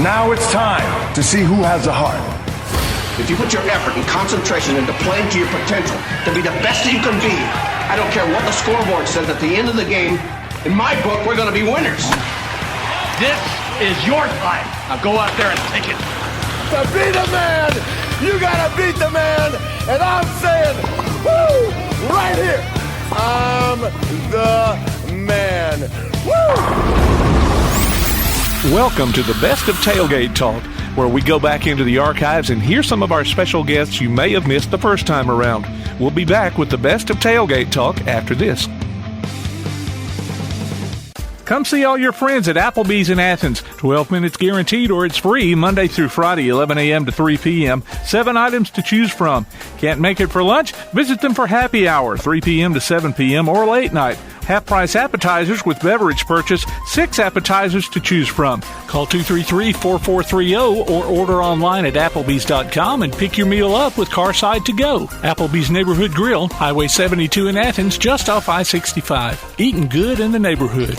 Now it's time to see who has the heart. If you put your effort and concentration into playing to your potential, to be the best that you can be, I don't care what the scoreboard says at the end of the game, in my book, we're going to be winners. This is your time. Now go out there and take it. To be the man, you got to beat the man. And I'm saying, woo, right here, I'm the man. Woo! Welcome to the Best of Tailgate Talk, where we go back into the archives and hear some of our special guests you may have missed the first time around. We'll be back with the Best of Tailgate Talk after this. Come see all your friends at Applebee's in Athens. 12 minutes guaranteed or it's free Monday through Friday, 11 a.m. to 3 p.m. 7 items to choose from. Can't make it for lunch? Visit them for happy hour, 3 p.m. to 7 p.m. or late night. Half-price appetizers with beverage purchase, 6 appetizers to choose from. Call 233-4430 or order online at Applebee's.com and pick your meal up with Carside to go. Applebee's Neighborhood Grill, Highway 72 in Athens, just off I-65. Eating good in the neighborhood.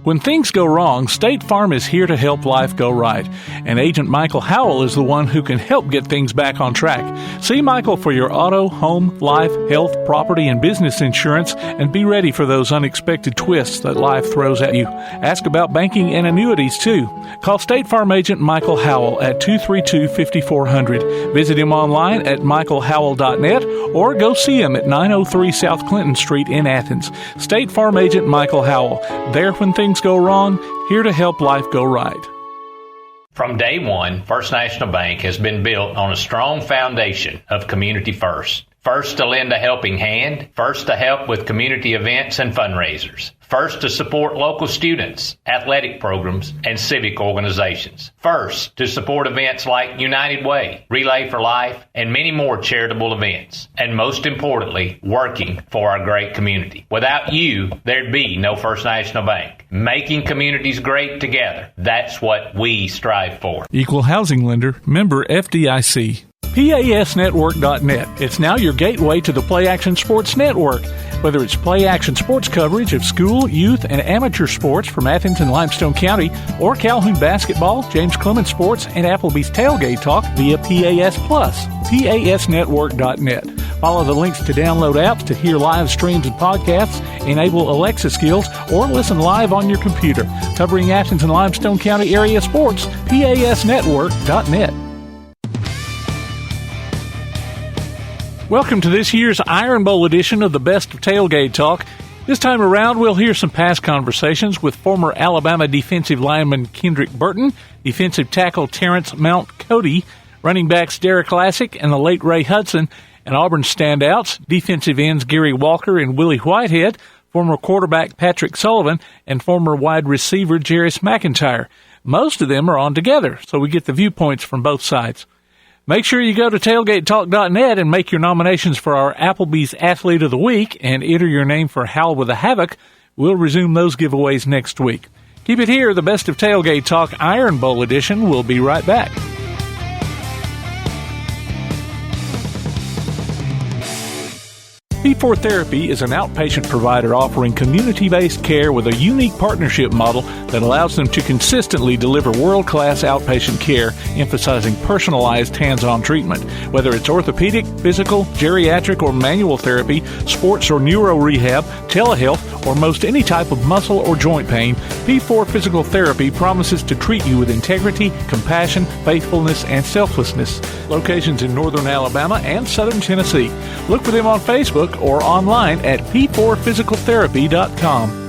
When things go wrong, State Farm is here to help life go right. And Agent Michael Howell is the one who can help get things back on track. See Michael for your auto, home, life, health, property, and business insurance, and be ready for those unexpected twists that life throws at you. Ask about banking and annuities, too. Call State Farm Agent Michael Howell at 232-5400. Visit him online at michaelhowell.net or go see him at 903 South Clinton Street in Athens. State Farm Agent Michael Howell. There when things go wrong, here to help life go right. From day one, First National Bank has been built on a strong foundation of community first. First to lend a helping hand, first to help with community events and fundraisers, first to support local students, athletic programs, and civic organizations, first to support events like United Way, Relay for Life, and many more charitable events, and most importantly, working for our great community. Without you, there'd be no First National Bank. Making communities great together, that's what we strive for. Equal housing lender, member FDIC. PASnetwork.net. It's now your gateway to the Play Action Sports Network. Whether it's Play Action Sports coverage of school, youth, and amateur sports from Athens and Limestone County, or Calhoun basketball, James Clemens Sports, and Applebee's Tailgate Talk via PAS Plus. PASnetwork.net. Follow the links to download apps to hear live streams and podcasts, enable Alexa skills, or listen live on your computer. Covering Athens and Limestone County area sports, PASnetwork.net. Welcome to this year's Iron Bowl edition of the Best of Tailgate Talk. This time around, we'll hear some past conversations with former Alabama defensive lineman Kendrick Burton, defensive tackle Terrence Mount Cody, running backs Derrick Lassic and the late Ray Hudson, and Auburn standouts, defensive ends Gary Walker and Willie Whitehead, former quarterback Patrick Sullivan, and former wide receiver Jeris McIntyre. Most of them are on together, so we get the viewpoints from both sides. Make sure you go to tailgatetalk.net and make your nominations for our Applebee's Athlete of the Week and enter your name for Howl with a Havoc. We'll resume those giveaways next week. Keep it here, the Best of Tailgate Talk Iron Bowl edition. We'll be right back. P4 Therapy is an outpatient provider offering community-based care with a unique partnership model that allows them to consistently deliver world-class outpatient care, emphasizing personalized hands-on treatment. Whether it's orthopedic, physical, geriatric, or manual therapy, sports or neuro rehab, telehealth, or most any type of muscle or joint pain, P4 Physical Therapy promises to treat you with integrity, compassion, faithfulness, and selflessness. Locations in northern Alabama and southern Tennessee. Look for them on Facebook or online at p4physicaltherapy.com.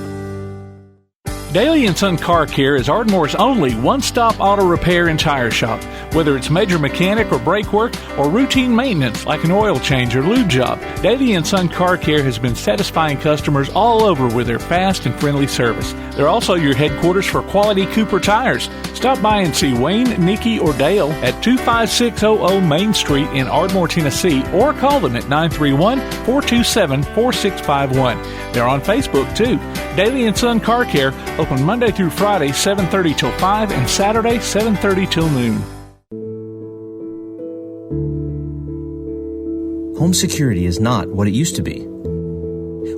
Daly & Son Car Care is Ardmore's only one-stop auto repair and tire shop. Whether it's major mechanic or brake work or routine maintenance like an oil change or lube job, Daly & Son Car Care has been satisfying customers all over with their fast and friendly service. They're also your headquarters for quality Cooper tires. Stop by and see Wayne, Nikki, or Dale at 25600 Main Street in Ardmore, Tennessee, or call them at 931-427-4651. They're on Facebook, too. Daly & Son Car Care, open Monday through Friday, 7:30 till 5, and Saturday, 7:30 till noon. Home security is not what it used to be.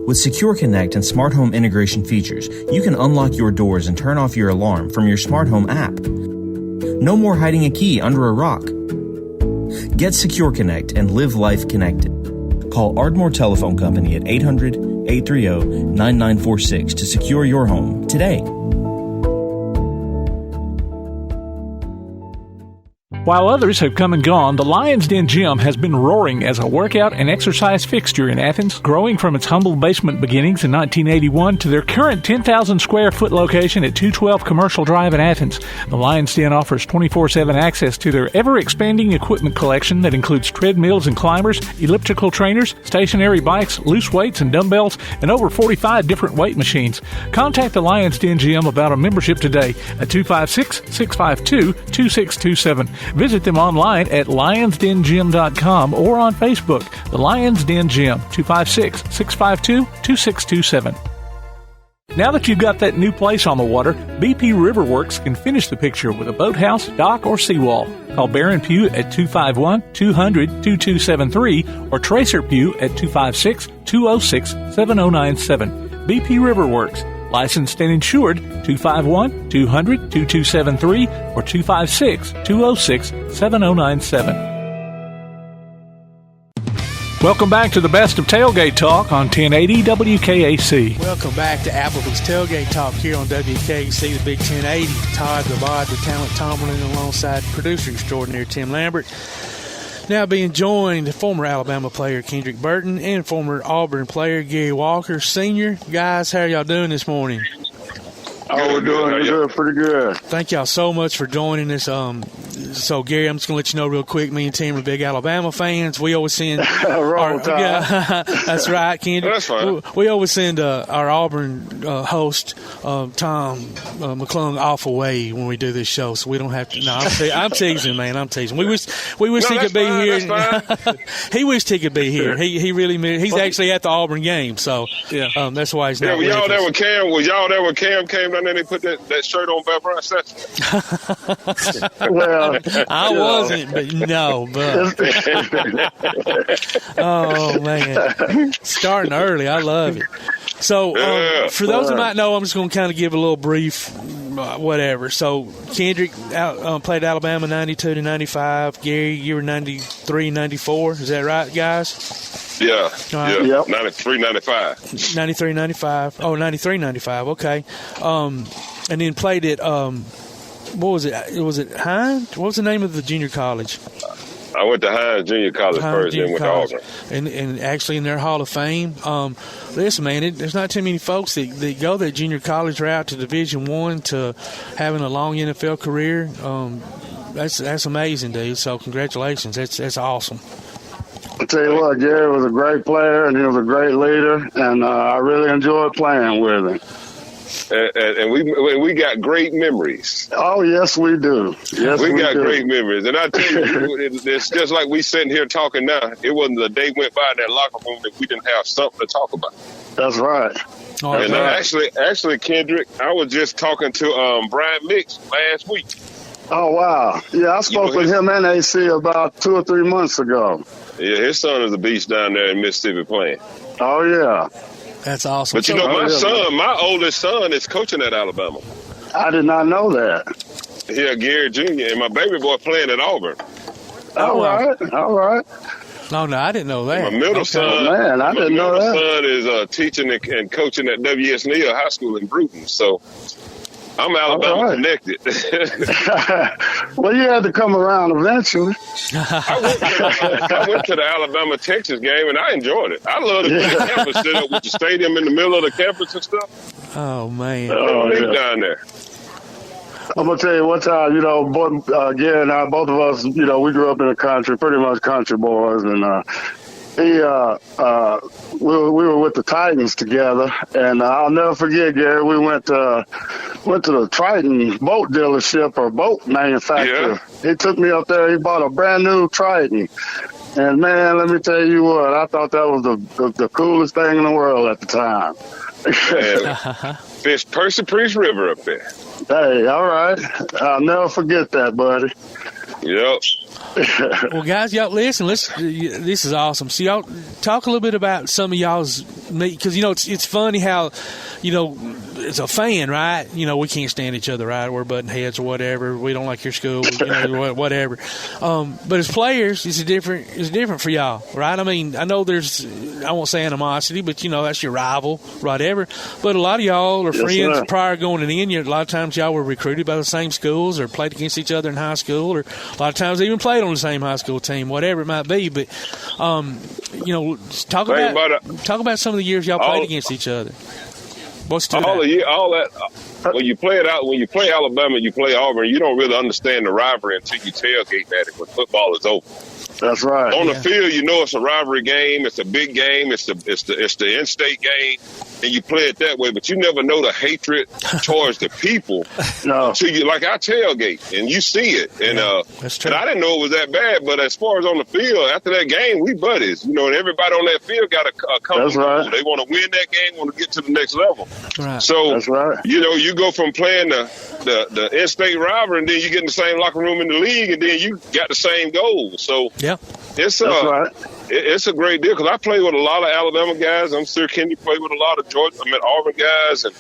With Secure Connect and smart home integration features, you can unlock your doors and turn off your alarm from your smart home app. No more hiding a key under a rock. Get Secure Connect and live life connected. Call Ardmore Telephone Company at 800-830-9946 to secure your home today. While others have come and gone, the Lions Den Gym has been roaring as a workout and exercise fixture in Athens, growing from its humble basement beginnings in 1981 to their current 10,000 square foot location at 212 Commercial Drive in Athens. The Lions Den offers 24/7 access to their ever-expanding equipment collection that includes treadmills and climbers, elliptical trainers, stationary bikes, loose weights and dumbbells, and over 45 different weight machines. Contact the Lions Den Gym about a membership today at 256-652-2627. Visit them online at lionsdengym.com or on Facebook. The Lions Den Gym, 256-652-2627. Now that you've got that new place on the water, BP Riverworks can finish the picture with a boathouse, dock, or seawall. Call Barron Pugh at 251-200-2273 or Tracer Pugh at 256-206-7097. BP Riverworks. Licensed and insured, 251-200-2273 or 256-206-7097. Welcome back to the best of Tailgate Talk on 1080 WKAC. Welcome back to Applebee's Tailgate Talk here on WKAC, the Big 1080. Todd, the Bod, the Talent Tomlin, alongside producer extraordinaire Tim Lambert. Now being joined, former Alabama player Kendrick Burton and former Auburn player Gary Walker, Sr. Guys, how are y'all doing this morning? Oh, we're doing good, pretty good. Thank y'all so much for joining us. So, Gary, I'm just going to let you know real quick, me and Tim are big Alabama fans. We always send that's right, Kendrick. That's fine. We always send our Auburn host, Tom McClung, off away when we do this show, so we don't have to. No, I'm teasing, man. I'm teasing. We wish he could be here. He wished he could be here. He really. He's actually at the Auburn game, so that's why he's not. Yeah, y'all there with Cam? Was y'all there with Cam came down there and they put that shirt on Bear Bryant Sessions? Well, I wasn't, but no. But oh man, starting early, I love it. So, for those who might know, I'm just going to kind of give a little brief, whatever. So, Kendrick played Alabama 92 to 95. Gary, you were 93, 94. Is that right, guys? Yeah. Right. Yep. 93, 95. 93, 95. Oh, 93, 95. Okay. And then played at what was it? Was it Hines? What was the name of the junior college? I went to Hines Junior College first, then went to Auburn. And actually in their Hall of Fame. Listen, man, there's not too many folks that go that junior college route to Division I to having a long NFL career. That's amazing, dude. So congratulations. That's awesome. I'll tell you what, Jerry was a great player and he was a great leader, and I really enjoyed playing with him. And we got great memories. Oh, yes, we do. Yes, we got great memories. And I tell you, it's just like we sitting here talking now. It wasn't a day went by in that locker room that we didn't have something to talk about. That's right. Oh, and actually, Kendrick, I was just talking to Brian Mix last week. Oh, wow. Yeah, I spoke with him and AC about 2 or 3 months ago. Yeah, his son is a beast down there in Mississippi playing. Oh, yeah. That's awesome. But you know, my oldest son is coaching at Alabama. I did not know that. Yeah, Gary Jr. and my baby boy playing at Auburn. All right. No, I didn't know that. My middle son, man, I didn't know that. My son is teaching and coaching at W.S. Neal High School in Bruton. So I'm Alabama connected. Well, you had to come around eventually. I went to the Alabama-Texas game, and I enjoyed it. I love the campus set up with the stadium in the middle of the campus and stuff. Oh, man. Down there. I'm going to tell you one time, Gary and I, both of us, we grew up in the country, pretty much country boys, and we were with the Titans together, and I'll never forget, Gary, we went to the Triton boat dealership or boat manufacturer. Yeah. He took me up there. He bought a brand new Triton. And, man, let me tell you what, I thought that was the coolest thing in the world at the time. Fish Percy Priest River up there. Hey, all right. I'll never forget that, buddy. Yep. Well, guys, y'all listen. This is awesome. So, y'all talk a little bit about some of y'all's because, it's funny how, as a fan, right, we can't stand each other, right? We're button heads or whatever. We don't like your school, whatever. But as players, it's different for y'all, right? I mean, I know there's, I won't say animosity, but, that's your rival, whatever. But a lot of y'all are friends prior going in. A lot of times y'all were recruited by the same schools or played against each other in high school, or a lot of times even played on the same high school team, whatever it might be. But, talk about some of the years y'all played against each other. What's all that when you play Alabama, you play Auburn, you don't really understand the rivalry until you tailgate at it when football is over. That's right. On the field, it's a rivalry game. It's a big game. It's the in-state game, and you play it that way. But you never know the hatred towards the people until you, like I tailgate, and you see it. And that's true. And I didn't know it was that bad. But as far as on the field, after that game, we buddies. And everybody on that field got a That's right. They want to win that game, want to get to the next level. Right. So that's right. You go from playing the in-state rivalry, and then you get in the same locker room in the league, and then you got the same goals. So it's it's a great deal because I play with a lot of Alabama guys. I'm sure Kenny played with a lot of Auburn guys, and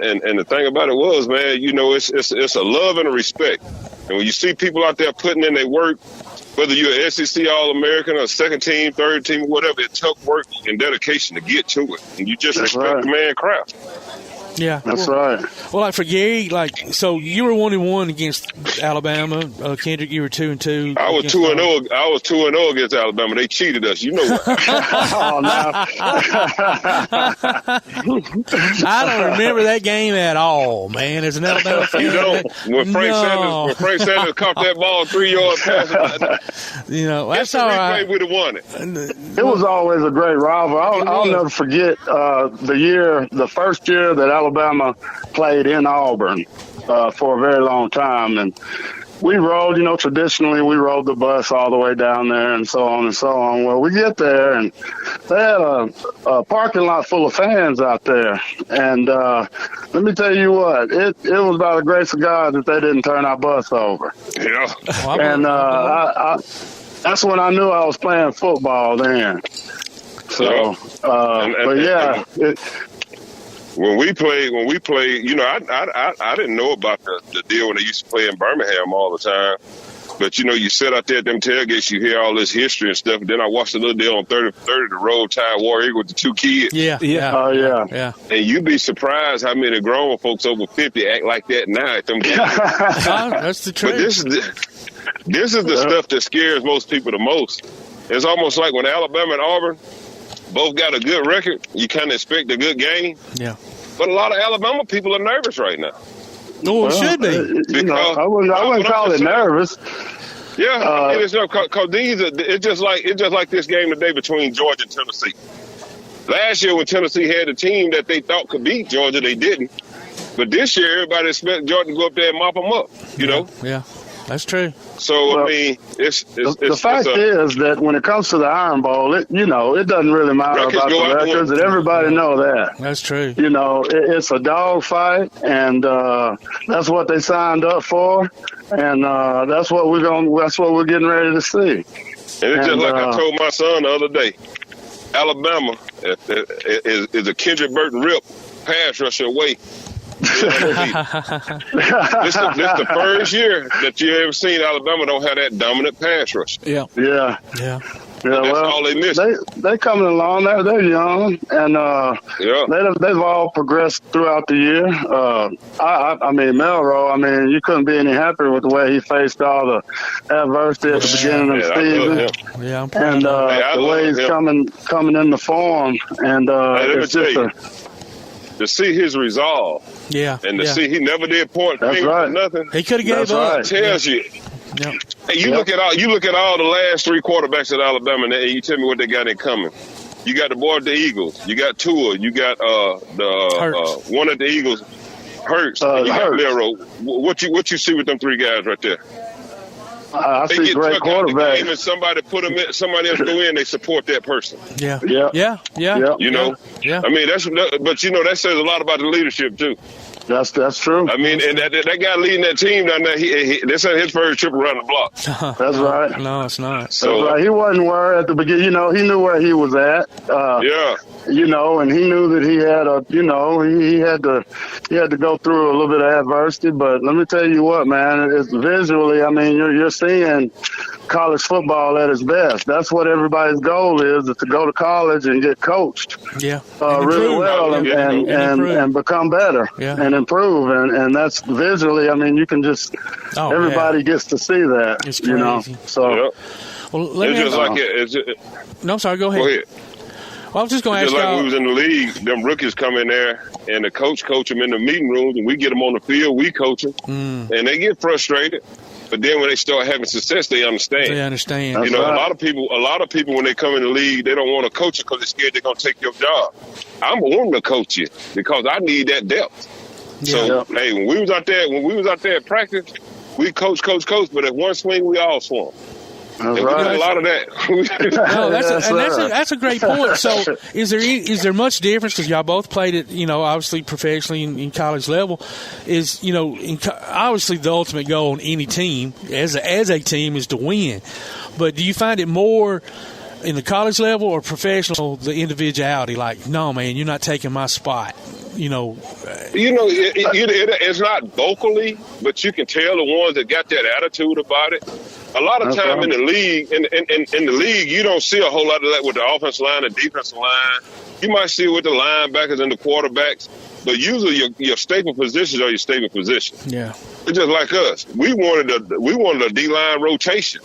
the thing about it was, man, it's a love and a respect. And when you see people out there putting in their work, whether you're an SEC All-American or second team, third team, whatever, it took work and dedication to get to it, and you just respect the man craft. Yeah, that's right. Well, like for Gary, so you were 1-1 against Alabama. Kendrick, you were 2-2. I was 2-0. I was 2-0 against Alabama. They cheated us. You know what? Oh no! I don't remember that game at all, man. As an Alabama fan, you don't. When Frank Sanders caught that ball 3 yards past it, that's all right. We'd have won it. It was always a great rivalry. I'll never forget the first year that Alabama played in Auburn for a very long time, and we rode, traditionally we rode the bus all the way down there and so on and so on. Well, we get there and they had a parking lot full of fans out there, and let me tell you what, it was by the grace of God that they didn't turn our bus over. Yeah. And that's when I knew I was playing football then. So, but yeah. When we played, I didn't know about the deal when they used to play in Birmingham all the time. But, you sit out there at them tailgates, you hear all this history and stuff. And then I watched a little deal on 30 the Road Tide War Eagle with the two kids. Yeah. Oh, yeah. And you'd be surprised how many grown folks over 50 act like that now at them games. That's the truth. But this is the stuff that scares most people the most. It's almost like when Alabama and Auburn both got a good record, you kind of expect a good game. Yeah. But a lot of Alabama people are nervous right now. No, it should be. I wouldn't call it nervous. Yeah, it's because it's just like this game today between Georgia and Tennessee. Last year when Tennessee had a team that they thought could beat Georgia, they didn't. But this year, everybody expected Georgia to go up there and mop them up, know? Yeah, that's true. So, it's the fact is that when it comes to the Iron Bowl, it doesn't really matter about the records, and everybody know that. That's true. It's a dog fight, and that's what they signed up for, and that's what we're getting ready to see. And it's just like I told my son the other day, Alabama is a Kendrick Burton rip pass rusher away. This the first year that you ever seen Alabama don't have that dominant pass rush. Yeah. That's all they miss. They coming along. They're young, and they've all progressed throughout the year. Melrose. You couldn't be any happier with the way he faced all the adversity at the beginning of the season. And the way he's coming into form, and it's just to see his resolve. Yeah. And to see he never did point fingers or nothing. He could have gave up. Tells you. Yep. Hey, you look at all the last three quarterbacks at Alabama, and you tell me what they got in common. You got the boy at the Eagles. You got Tua. You got the one at the Eagles, Hurts. You got Melrose. What you see with them three guys right there? I see great quarterbacks. And somebody put them in, somebody else go in, they support that person. Yeah. But that says a lot about the leadership too. That's true. I mean, and that guy leading that team down there, this ain't his first trip around the block. That's right. No, it's not. So that's right. He wasn't worried at the beginning. You know, he knew where he was at. You know, and he knew that he had he had to go through a little bit of adversity. But let me tell you what, man, it's visually, I mean, you're seeing college football at its best. That's what everybody's goal is to go to college and get coached. Yeah. Really well and become better and improve. And that's visually, I mean, you can just, everybody gets to see that. It's crazy. You know, so. Well, it's just like no, sorry, go ahead. Go ahead. Well, I was just going to ask just like y'all. we was in the league, them rookies come in there, and the coach them in the meeting rooms, and we get them on the field, we coach them, and they get frustrated. But then when they start having success, they understand. They understand. You know, a lot of people when they come in the league, they don't want to coach you because they're scared they're going to take your job. I'm wanting to coach you because I need that depth. Yeah. So, hey, when we was out there at practice, we coach, but at one swing, we all swung. That's right. We did a lot of that. No, that's a great point. So, is there much difference because y'all both played it, you know, obviously professionally in college level? Is, you know, obviously the ultimate goal on any team as a team is to win. But do you find it more in the college level or professional, the individuality? Like, no, man, you're not taking my spot. You know, it's not vocally, but you can tell the ones that got that attitude about it. A lot of time in the league, in the league, you don't see a whole lot of that with the offensive line and defensive line. You might see it with the linebackers and the quarterbacks, but usually your staple positions are your staple positions. Yeah, it's just like us. We wanted a D-line rotation,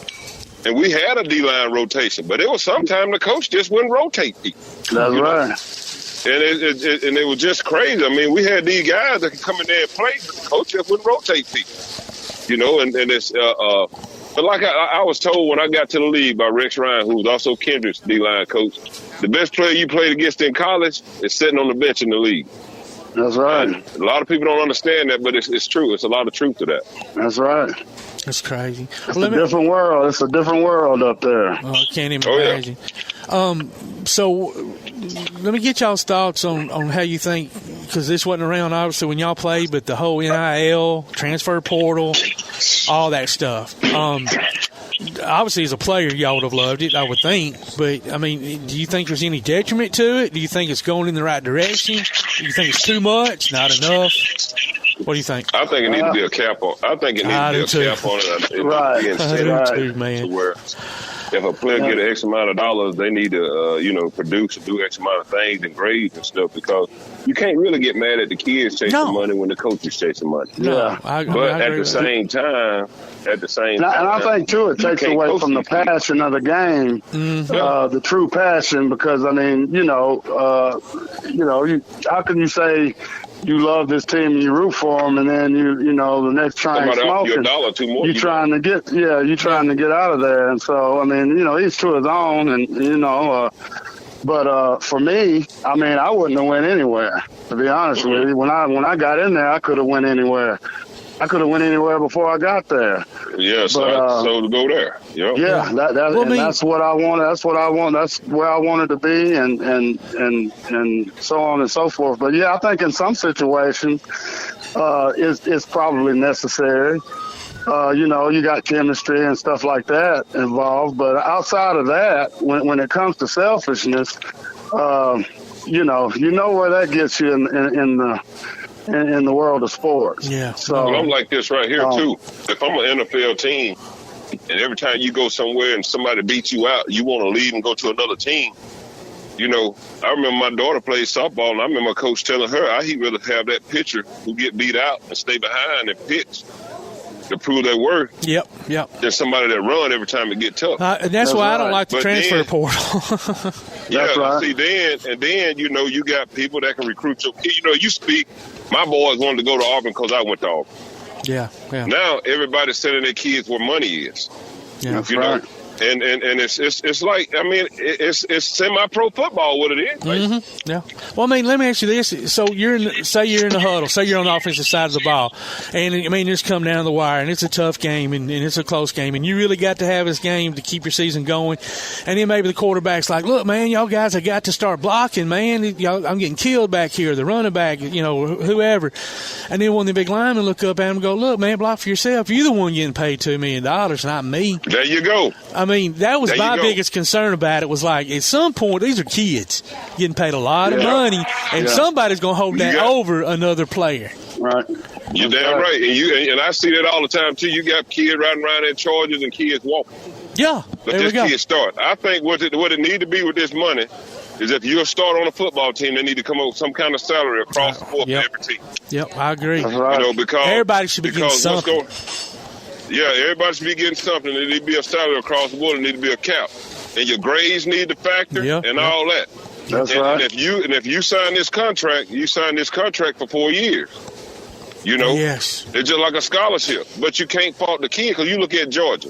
and we had a D-line rotation, but it was sometime the coach just wouldn't rotate people. That's right. And it was just crazy. I mean, we had these guys that could come in there and play, but the coach just wouldn't rotate people. You know, and it's but like I was told when I got to the league by Rex Ryan, who was also Kendrick's D-line coach, the best player you played against in college is sitting on the bench in the league. That's right. And a lot of people don't understand that, but it's true. It's a lot of truth to that. That's right. That's crazy. It's a different world. It's a different world up there. Oh, I can't even imagine. So let me get y'all's thoughts on how you think, because this wasn't around obviously when y'all played, but the whole NIL, transfer portal, all that stuff. Obviously, as a player, y'all would have loved it, I would think. But, I mean, do you think there's any detriment to it? Do you think it's going in the right direction? Do you think it's too much, not enough? What do you think? I think it needs to be a cap on. I think it needs to be a cap on it. Right. I do too, man. To where if a player get an X amount of dollars, they need to, produce and do X amount of things and grades and stuff, because you can't really get mad at the kids chasing money when the coach is chasing money. Yeah. But at the same time, and I think too, it takes away from the passion of the game, the true passion. Because I mean, how can you say you love this team and you root for them, and then the next train smoking, you're trying to get out of there. And so I mean, he's to his own, and but for me, I mean, I wouldn't have went anywhere, to be honest with you. When I got in there, I could have went anywhere. I could have went anywhere before I got there. Yeah, so to go there. Yep. Yeah, that's what I wanted. That's what I want. That's where I wanted to be, and so on and so forth. But yeah, I think in some situations, it's probably necessary. You got chemistry and stuff like that involved. But outside of that, when it comes to selfishness, you know where that gets you in the world of sports. Yeah. So I'm like this right here too. If I'm an NFL team, and every time you go somewhere and somebody beats you out, you want to leave and go to another team. I remember my daughter played softball, and I remember my coach telling her he'd rather have that pitcher who get beat out and stay behind and pitch to prove their worth. Yep. There's somebody that run every time it get tough. And that's why I don't like the transfer portal. That's right. See, then you got people that can recruit your kid. You speak. My boys wanted to go to Auburn because I went to Auburn. Yeah. Now everybody's sending their kids where money is. Yeah. That's right. And it's like, I mean, it's semi-pro football what it is. Mm-hmm. Yeah. Well, I mean, let me ask you this. So say you're in the huddle, say you're on the offensive side of the ball, and I mean, it's come down to the wire, and it's a tough game, and it's a close game, and you really got to have this game to keep your season going. And then maybe the quarterback's like, look, man, y'all guys have got to start blocking, man. I'm getting killed back here, the running back, whoever. And then when the big linemen look up at him and go, look, man, block for yourself. You're the one getting paid $2 million, not me. There you go. I mean, that was my biggest concern about it, was like, at some point, these are kids getting paid a lot of money, and somebody's going to hold that over another player. Right. You're damn right. And I see that all the time, too. You got kids riding around in charges and kids walking. Yeah, Let this kid start. I think what it need to be with this money is if you're a starter on a football team, they need to come up with some kind of salary across the board for every team. Yep, I agree. Because everybody should be getting something. Everybody should be getting something. There need to be a salary across the board. There need to be a cap. And your grades need to factor and all that. That's right. And if you sign this contract, you sign this contract for 4 years. Yes. It's just like a scholarship. But you can't fault the kid, because you look at Georgia.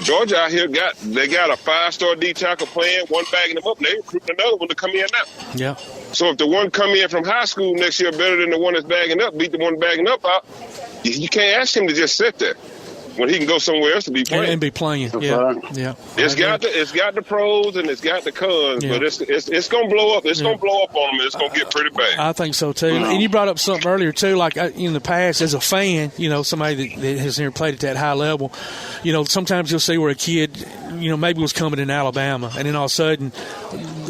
Georgia out here got a 5-star D tackle playing, one bagging them up, and they recruiting another one to come in now. Yeah. So if the one come in from high school next year better than the one that's bagging up, beat the one bagging up out, you can't ask him to just sit there when he can go somewhere else to be playing. And be playing. Yeah. It's got the pros and it's got the cons, but it's gonna blow up. It's gonna blow up on them. It's gonna get pretty bad. I think so too. And you brought up something earlier too, like in the past, as a fan, somebody that has never played at that high level, sometimes you'll see where a kid, maybe was coming in Alabama, and then all of a sudden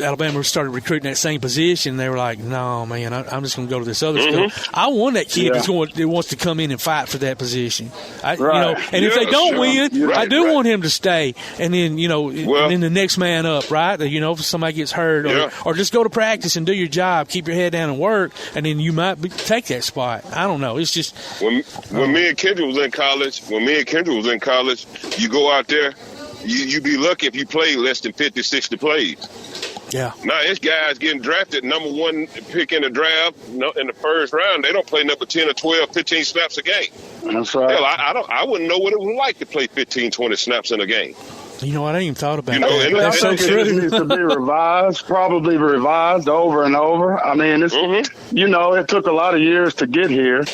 Alabama started recruiting that same position. They were like, no, man, I'm just going to go to this other school. I want that kid that wants to come in and fight for that position. And if they don't win, I do want him to stay. And then, and then the next man up, right? If somebody gets hurt or just go to practice and do your job, keep your head down and work, and then you might take that spot. I don't know. It's just. When me and Kendrick was in college, you go out there, you be lucky if you play less than 50, 60 plays. Yeah. Now, this guy's getting drafted number one pick in the draft in the first round. They don't play number 10 or 12, 15 snaps a game. That's right. Hell, I wouldn't know what it was like to play 15, 20 snaps in a game. You know what? I ain't even thought about that. That's so true. It needs to be revised, probably revised over and over. I mean, it's it took a lot of years to get here.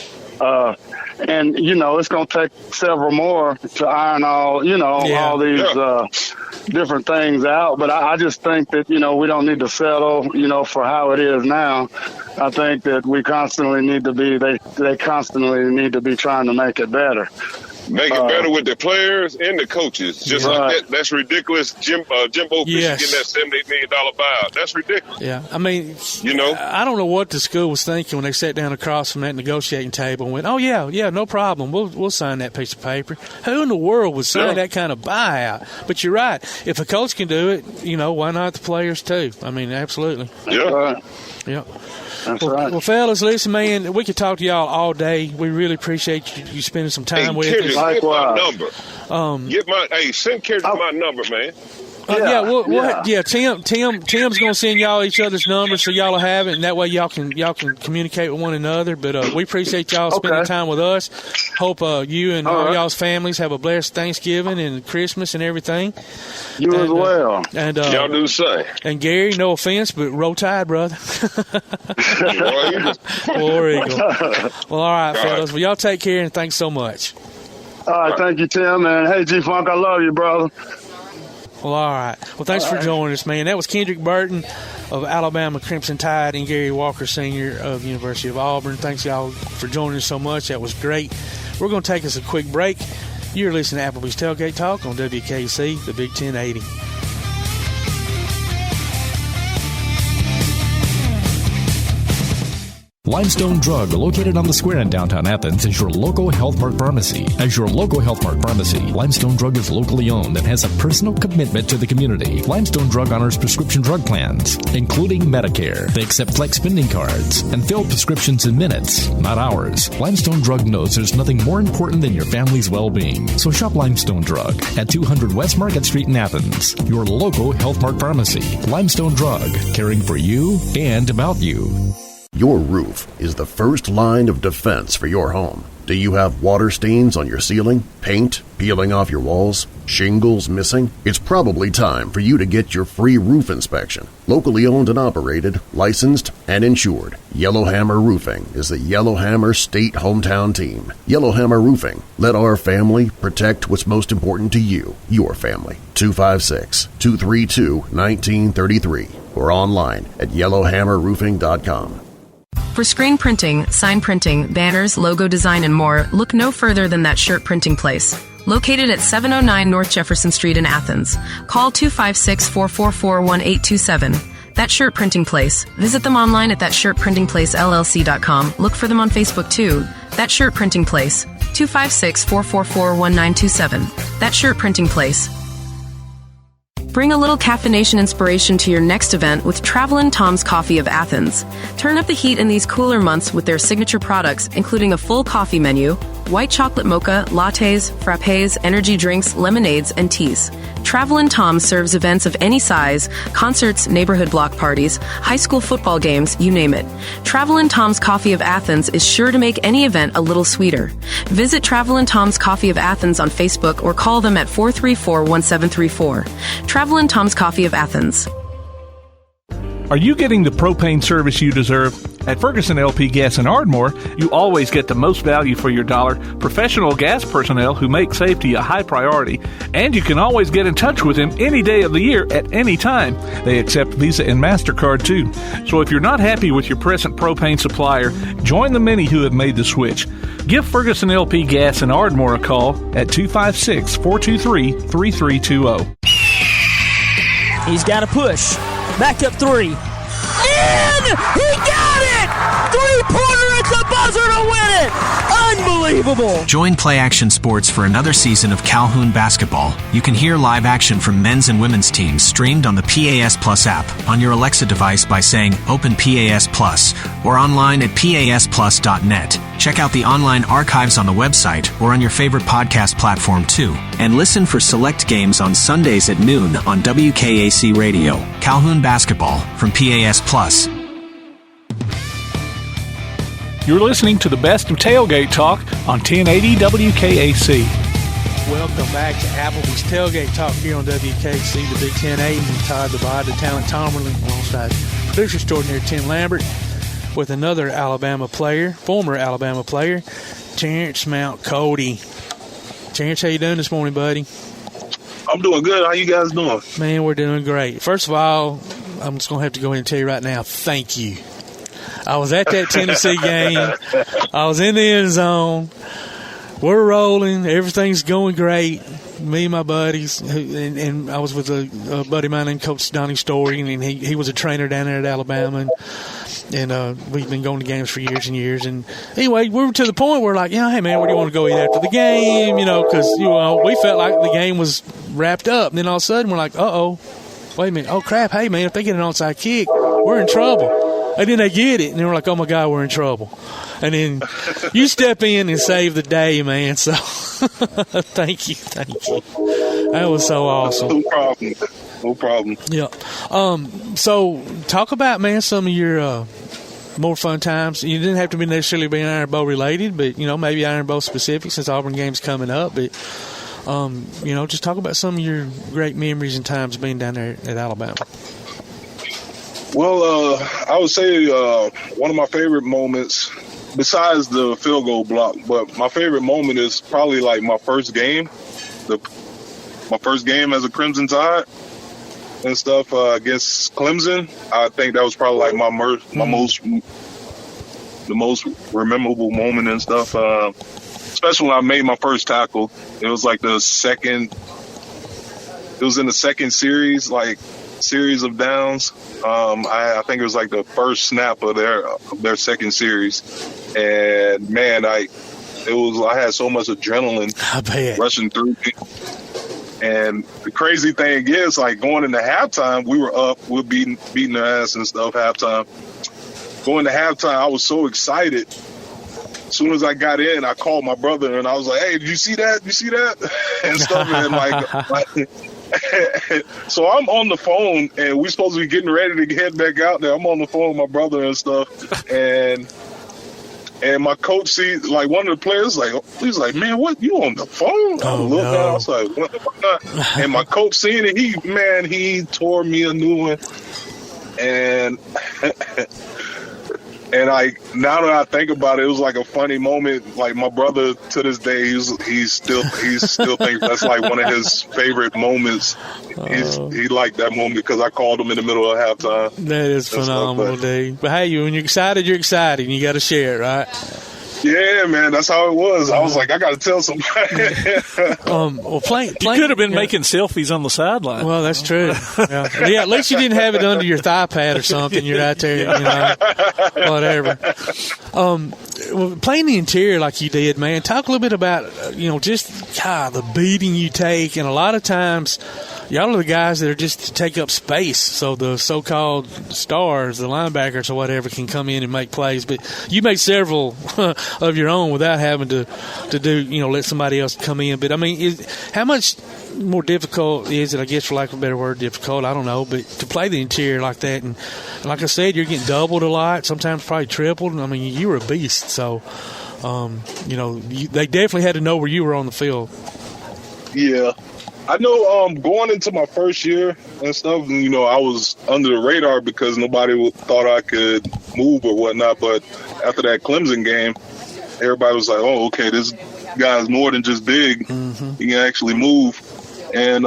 And, it's going to take several more to iron all these different things out. But I just think that, we don't need to settle, for how it is now. I think that we constantly need to be, they constantly need to be trying to make it better. Make it better with the players and the coaches. Just like that. That's ridiculous. Jimbo Fisher getting that $78 million buyout. That's ridiculous. Yeah. I mean, I don't know what the school was thinking when they sat down across from that negotiating table and went, oh, yeah, no problem. We'll sign that piece of paper. Who in the world would sign that kind of buyout? But you're right. If a coach can do it, why not the players too? I mean, absolutely. Yeah. Yeah. That's right. Well, fellas, listen, man, we could talk to y'all all day. We really appreciate you spending some time with us. Get my number. Send Kendrick my number, man. Tim's going to send y'all each other's numbers so y'all will have it, and that way y'all can communicate with one another. But we appreciate y'all spending time with us. Hope you and all y'all's families have a blessed Thanksgiving and Christmas and everything. You as well. And y'all do the same. And Gary, no offense, but roll tide, brother. War Eagle. Well, all right, fellas. Well, y'all take care, and thanks so much. All right, thank you, Tim, man. Hey, G-Funk, I love you, brother. Well, all right. Well, thanks for joining us, man. That was Kendrick Burton of Alabama Crimson Tide and Gary Walker, Sr. of University of Auburn. Thanks, y'all, for joining us so much. That was great. We're going to take us a quick break. You're listening to Applebee's Tailgate Talk on WKC, the Big 1080. Limestone Drug, located on the square in downtown Athens, is your local Health Mart pharmacy. As your local Health Mart pharmacy, Limestone Drug is locally owned and has a personal commitment to the community. Limestone Drug honors prescription drug plans, including Medicare. They accept flex spending cards and fill prescriptions in minutes, not hours. Limestone Drug knows there's nothing more important than your family's well-being. So shop Limestone Drug at 200 West Market Street in Athens, your local Health Mart pharmacy. Limestone Drug, caring for you and about you. Your roof is the first line of defense for your home. Do you have water stains on your ceiling, paint peeling off your walls? Shingles missing? It's probably time for you to get your free roof inspection. Locally owned and operated, licensed, and insured, Yellowhammer Roofing is the Yellowhammer State hometown team. Yellowhammer Roofing. Let our family protect what's most important to you, your family. 256-232-1933 or online at yellowhammerroofing.com. For screen printing, sign printing, banners, logo design, and more, look no further than That Shirt Printing Place. Located at 709 North Jefferson Street in Athens. Call 256-444-1827. That Shirt Printing Place. Visit them online at thatshirtprintingplacellc.com. Look for them on Facebook too. That Shirt Printing Place. 256-444-1927. That Shirt Printing Place. Bring a little caffeination inspiration to your next event with Travelin' Tom's Coffee of Athens. Turn up the heat in these cooler months with their signature products, including a full coffee menu, white chocolate mocha, lattes, frappes, energy drinks, lemonades, and teas. Travelin' Tom serves events of any size, concerts, neighborhood block parties, high school football games, you name it. Travelin' Tom's Coffee of Athens is sure to make any event a little sweeter. Visit Travelin' Tom's Coffee of Athens on Facebook or call them at 434-1734. Travelin' Tom's Coffee of Athens. Are you getting the propane service you deserve? At Ferguson LP Gas in Ardmore, you always get the most value for your dollar, professional gas personnel who make safety a high priority, and you can always get in touch with them any day of the year at any time. They accept Visa and MasterCard too. So if you're not happy with your present propane supplier, join the many who have made the switch. Give Ferguson LP Gas in Ardmore a call at 256-423-3320. He's got a push. Back up three. In! He got it! Three-pointer at the buzzer to win it! Unbelievable! Join Play Action Sports for another season of Calhoun basketball. You can hear live action from men's and women's teams streamed on the PAS Plus app on your Alexa device by saying Open PAS Plus or online at pasplus.net. Check out the online archives on the website or on your favorite podcast platform too. And listen for select games on Sundays at noon on WKAC Radio. Calhoun basketball from PAS Plus. You're listening to the best of Tailgate Talk on 1080 WKAC. Welcome back to Applebee's Tailgate Talk here on WKAC, the Big 1080. And Todd Labod, the talent Tomerlin, alongside producer extraordinary Tim Lambert, with another Alabama player, former Alabama player, Terrence Mount Cody. Terrence, how you doing this morning, buddy? I'm doing good. How you guys doing? Man, we're doing great. First of all, I'm just going to have to go ahead and tell you right now, thank you. I was at that Tennessee game. I was in the end zone. We're rolling. Everything's going great. Me and my buddies, and I was with a buddy of mine named Coach Donnie Story, and he was a trainer down there at Alabama, and we've been going to games for years and years. And anyway, we were to the point where like, hey man, where do you want to go eat after the game? Because we felt like the game was wrapped up. And then all of a sudden we're like, wait a minute, oh crap, hey man, if they get an onside kick, we're in trouble. And then they get it, and they're like, oh my God, we're in trouble. And then you step in and save the day, man. So thank you. That was so awesome. No problem. Yeah. So talk about, man, some of your more fun times. You didn't have to be necessarily be Iron Bowl related, but, maybe Iron Bowl specific since Auburn game's coming up. But, just talk about some of your great memories and times being down there at Alabama. Well, I would say one of my favorite moments, besides the field goal block, but my favorite moment is probably like my first game, my first game as a Crimson Tide and stuff against Clemson. I think that was probably like the most memorable moment and stuff. Especially when I made my first tackle. It was like it was in the second series of downs. I think it was like the first snap of their second series, and man, I had so much adrenaline rushing through me. And the crazy thing is, like, going into halftime, we were up, we were beating their ass and stuff halftime. Going to halftime, I was so excited. As soon as I got in, I called my brother and I was like, "Hey, did you see that? You see that?" and stuff. And so I'm on the phone, and we're supposed to be getting ready to head back out there. I'm on the phone with my brother and stuff, and And my coach like one of the players, he's like, man, what, you on the phone? I looked down, I was like, what not? And my coach seeing it, he tore me a new one. And now that I think about it, it was like a funny moment. Like my brother to this day, he still thinks that's like one of his favorite moments. He liked that moment because I called him in the middle of halftime. That is phenomenal, Dave. But hey, when you're excited, and you got to share it, right? Yeah, man, that's how it was. I was like, I got to tell somebody. You could have been making selfies on the sideline. Well, that's true. Yeah, at least you didn't have it under your thigh pad or something. You're out there, whatever. Playing the interior like you did, man, talk a little bit about, just the beating you take. And a lot of times, y'all are the guys that are just to take up space. So the so-called stars, the linebackers or whatever, can come in and make plays. But you made several of your own without having to do, let somebody else come in. But, I mean, how much more difficult is it, I guess, for lack of a better word, difficult, I don't know, but to play the interior like that? And like I said, you're getting doubled a lot, sometimes probably tripled. I mean, you were a beast. So, they definitely had to know where you were on the field. Yeah. I know going into my first year and stuff, I was under the radar because nobody thought I could move or whatnot. But after that Clemson game, everybody was like, oh, okay, this guy's more than just big. Mm-hmm. He can actually move. And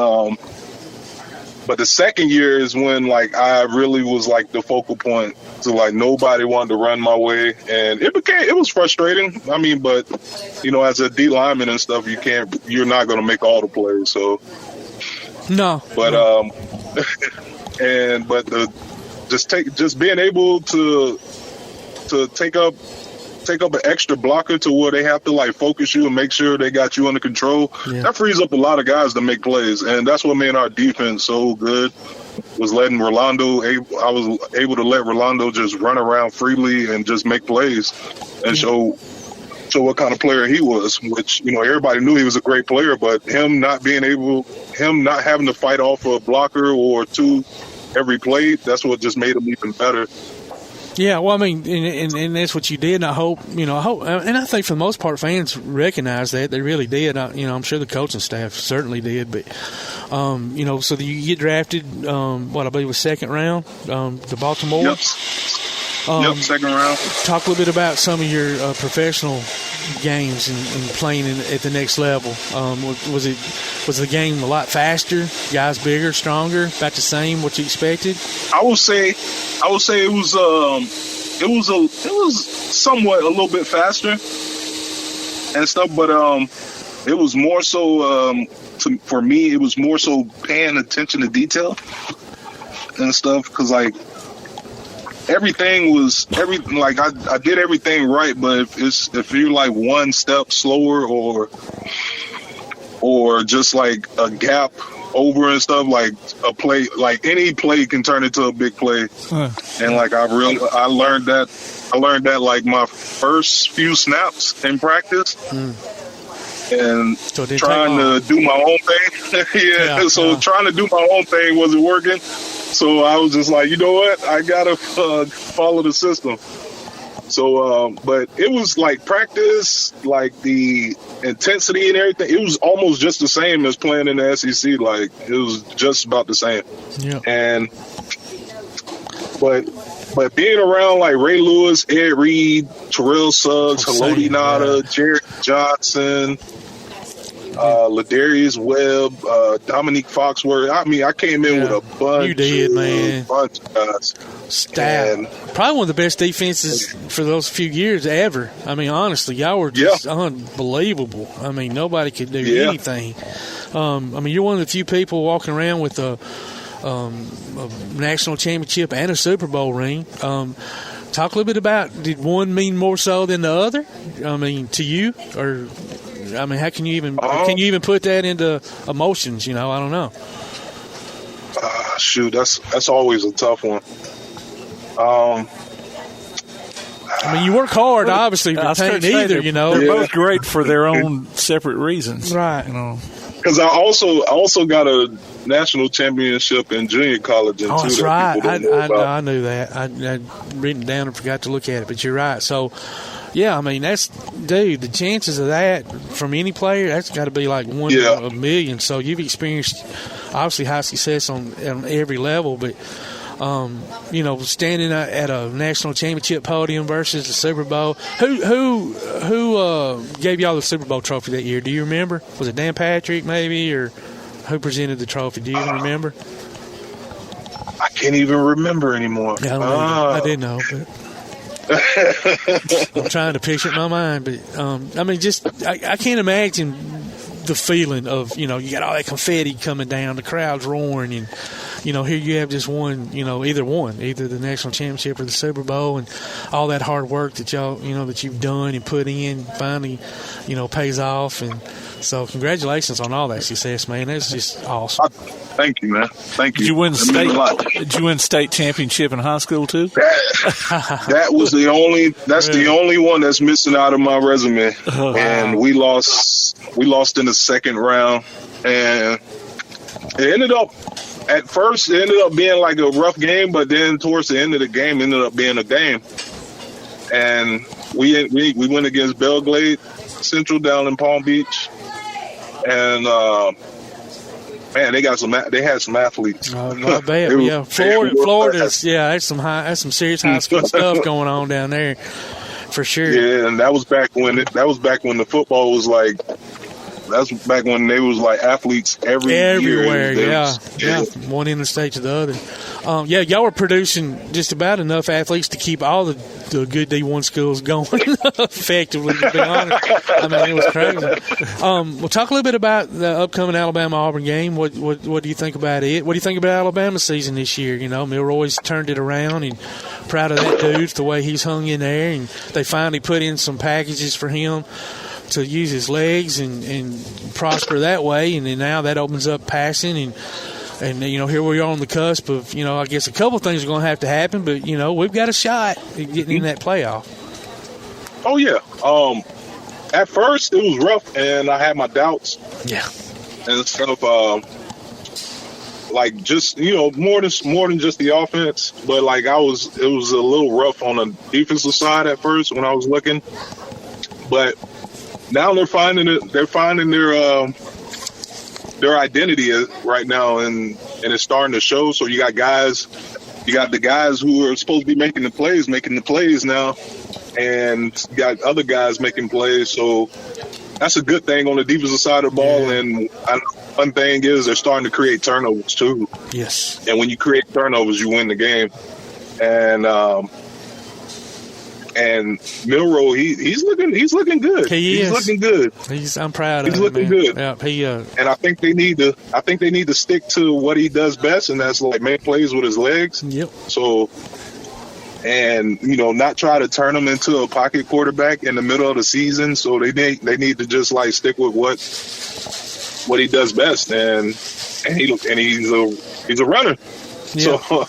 but the second year is when, I really was, the focal point. So, nobody wanted to run my way. And it was frustrating. I mean, but, as a D lineman and stuff, you're not going to make all the plays. So, no. But, just being able to take up an extra blocker to where they have to focus you and make sure they got you under control. Yeah. That frees up a lot of guys to make plays, and that's what made our defense so good. Was letting Rolando. I was able to let Rolando just run around freely and just make plays and show what kind of player he was. Which everybody knew he was a great player, but him not having to fight off a blocker or two every play, that's what just made him even better. Yeah, well, I mean, and that's what you did, and I hope, and I think for the most part, fans recognize that. They really did. I'm sure the coaching staff certainly did, but, so you get drafted, I believe it was second round, to Baltimore. Yep, second round. Talk a little bit about some of your professional games and playing at the next level. Was the game a lot faster? Guys bigger, stronger, about the same? What you expected? I would say it was somewhat a little bit faster and stuff, but it was more so for me. It was more so paying attention to detail and stuff because everything was I did everything right, but if you're one step slower or just a gap over and stuff, a play, any play can turn into a big play. And I learned that my first few snaps in practice. And trying to do my own thing. Trying to do my own thing wasn't working. So I was just like, you know what? I got to follow the system. So, but it was practice, the intensity and everything. It was almost just the same as playing in the SEC. It was just about the same. Yeah. But being around Ray Lewis, Ed Reed, Terrell Suggs, Haloti Ngata, Jarrett Johnson, Ladarius Webb, Dominique Foxworth. I mean, I came in with a bunch of guys. Staff. Probably one of the best defenses for those few years ever. I mean, honestly, y'all were just unbelievable. I mean, nobody could do anything. I mean, you're one of the few people walking around with a national championship and a Super Bowl ring. Talk a little bit about, did one mean more so than the other? I mean, to you, or I mean, how can you even put that into emotions? I don't know. Shoot, that's always a tough one. I mean, you work hard, obviously, but ain't either. They're both great for their own separate reasons, right? Because I also got a national championship in junior college. That's right. I knew that. I'd written it down and forgot to look at it, but you're right. So, Yeah, I mean, the chances of that from any player, that's got to be like 1 in a million. So you've experienced, obviously, high success on every level, but, standing at a national championship podium versus the Super Bowl. Who gave y'all the Super Bowl trophy that year? Do you remember? Was it Dan Patrick maybe, or who presented the trophy? Do you even remember? I can't even remember anymore. Yeah, I didn't know, but I'm trying to picture it in my mind. But, I can't imagine the feeling of, you got all that confetti coming down, the crowd's roaring, and, here you have just won, either the national championship or the Super Bowl, and all that hard work that y'all, that you've done and put in finally, pays off. And so congratulations on all that success, man. That's just awesome. Thank you, man. Thank you. Did you win state championship in high school too? That was the only one that's missing out of my resume. And we lost in the second round, and it ended up being like a rough game, but then towards the end of the game ended up being a game. And we went against Belgrade Central down in Palm Beach, and man, they had some athletes. I bet. Florida's there's some serious high school stuff going on down there for sure. Yeah, and that was back when the football was like. That's back when they was like athletes everywhere. Yeah, one interstate to the other. Y'all were producing just about enough athletes to keep all the good D1 schools going effectively, to be honest. I mean, it was crazy. We'll talk a little bit about the upcoming Alabama-Auburn game. What do you think about it? What do you think about Alabama's season this year? Milroy's turned it around, and proud of that dude, the way he's hung in there, and they finally put in some packages for him to use his legs and prosper that way, and then now that opens up passing, and here we are on the cusp of, I guess a couple of things are going to have to happen, but we've got a shot at getting in that playoff. Oh yeah. At first it was rough, and I had my doubts. Yeah. And stuff. Like just more than just the offense, but like it was a little rough on the defensive side at first when I was looking, but. Now they're finding their identity right now, and it's starting to show. So you got the guys who are supposed to be making the plays now, and you got other guys making plays. So that's a good thing on the defensive side of the ball. Yeah. And one thing is they're starting to create turnovers too. Yes. And when you create turnovers, you win the game. And Milroe, he's looking good. He's looking good. I'm proud of him. He's looking good. Yeah, and I think they need to stick to what he does best, and that's like make plays with his legs. Yep. So, and not try to turn him into a pocket quarterback in the middle of the season. So they need to just like stick with what he does best, and he's a runner. Yeah, so,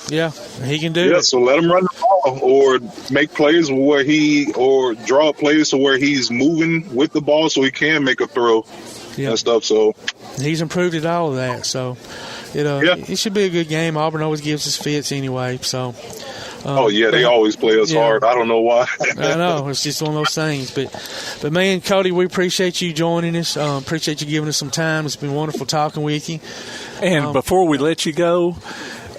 he can do it. So let him run the ball or make plays or draw plays to where he's moving with the ball so he can make a throw and stuff. So he's improved at all of that. So it should be a good game. Auburn always gives us fits anyway. So. They always play us hard. I don't know why. I know. It's just one of those things. But man, Cody, we appreciate you joining us. Appreciate you giving us some time. It's been wonderful talking with you. And before we let you go,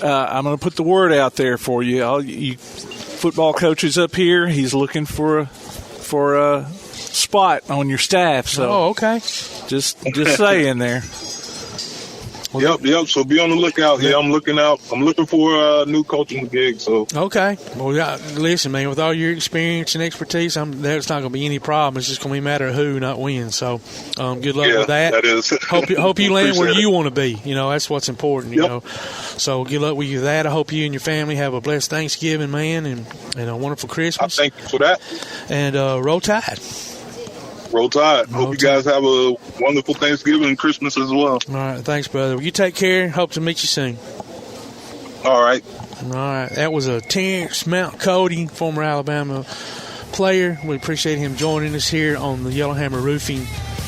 I'm going to put the word out there for you. All you football coaches up here, he's looking for a spot on your staff. So, okay. Just saying there. Yep. So be on the lookout. Yeah, I'm looking out. I'm looking for a new coaching gig. So okay. Well, listen, man. With all your experience and expertise, there's not going to be any problem. It's just going to be a matter of who, not when. So, good luck with that. That is. Hope you land where you want to be. That's what's important. You know. So good luck with you with that. I hope you and your family have a blessed Thanksgiving, man, and a wonderful Christmas. Thank you for that. And roll Tide. Roll Tide. Hope you guys have a wonderful Thanksgiving and Christmas as well. All right. Thanks, brother. Well, you take care. Hope to meet you soon. All right. That was a Terrence Mount Cody, former Alabama player. We appreciate him joining us here on the Yellowhammer Roofing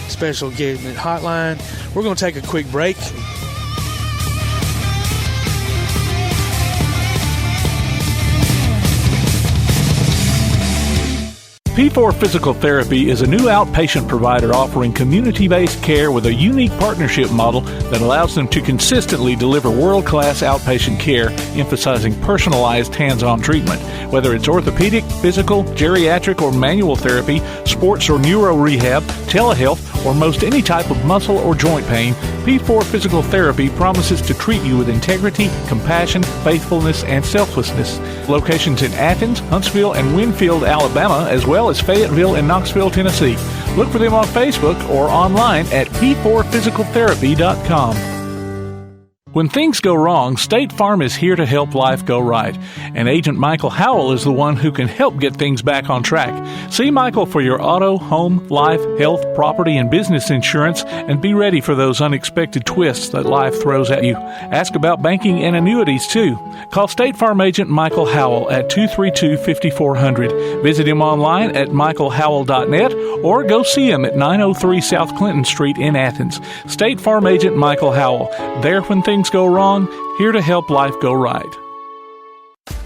Special Engagement Hotline. We're going to take a quick break. P4 Physical Therapy is a new outpatient provider offering community-based care with a unique partnership model that allows them to consistently deliver world-class outpatient care, emphasizing personalized hands-on treatment. Whether it's orthopedic, physical, geriatric, or manual therapy, sports or neuro rehab, telehealth, or most any type of muscle or joint pain, P4 Physical Therapy promises to treat you with integrity, compassion, faithfulness, and selflessness. Locations in Athens, Huntsville, and Winfield, Alabama, as well as Fayetteville and Knoxville, Tennessee. Look for them on Facebook or online at p4physicaltherapy.com. When things go wrong, State Farm is here to help life go right. And Agent Michael Howell is the one who can help get things back on track. See Michael for your auto, home, life, health, property, and business insurance, and be ready for those unexpected twists that life throws at you. Ask about banking and annuities, too. Call State Farm Agent Michael Howell at 232-5400. Visit him online at michaelhowell.net or go see him at 903 South Clinton Street in Athens. State Farm Agent Michael Howell. There when things go wrong, here to help life go right.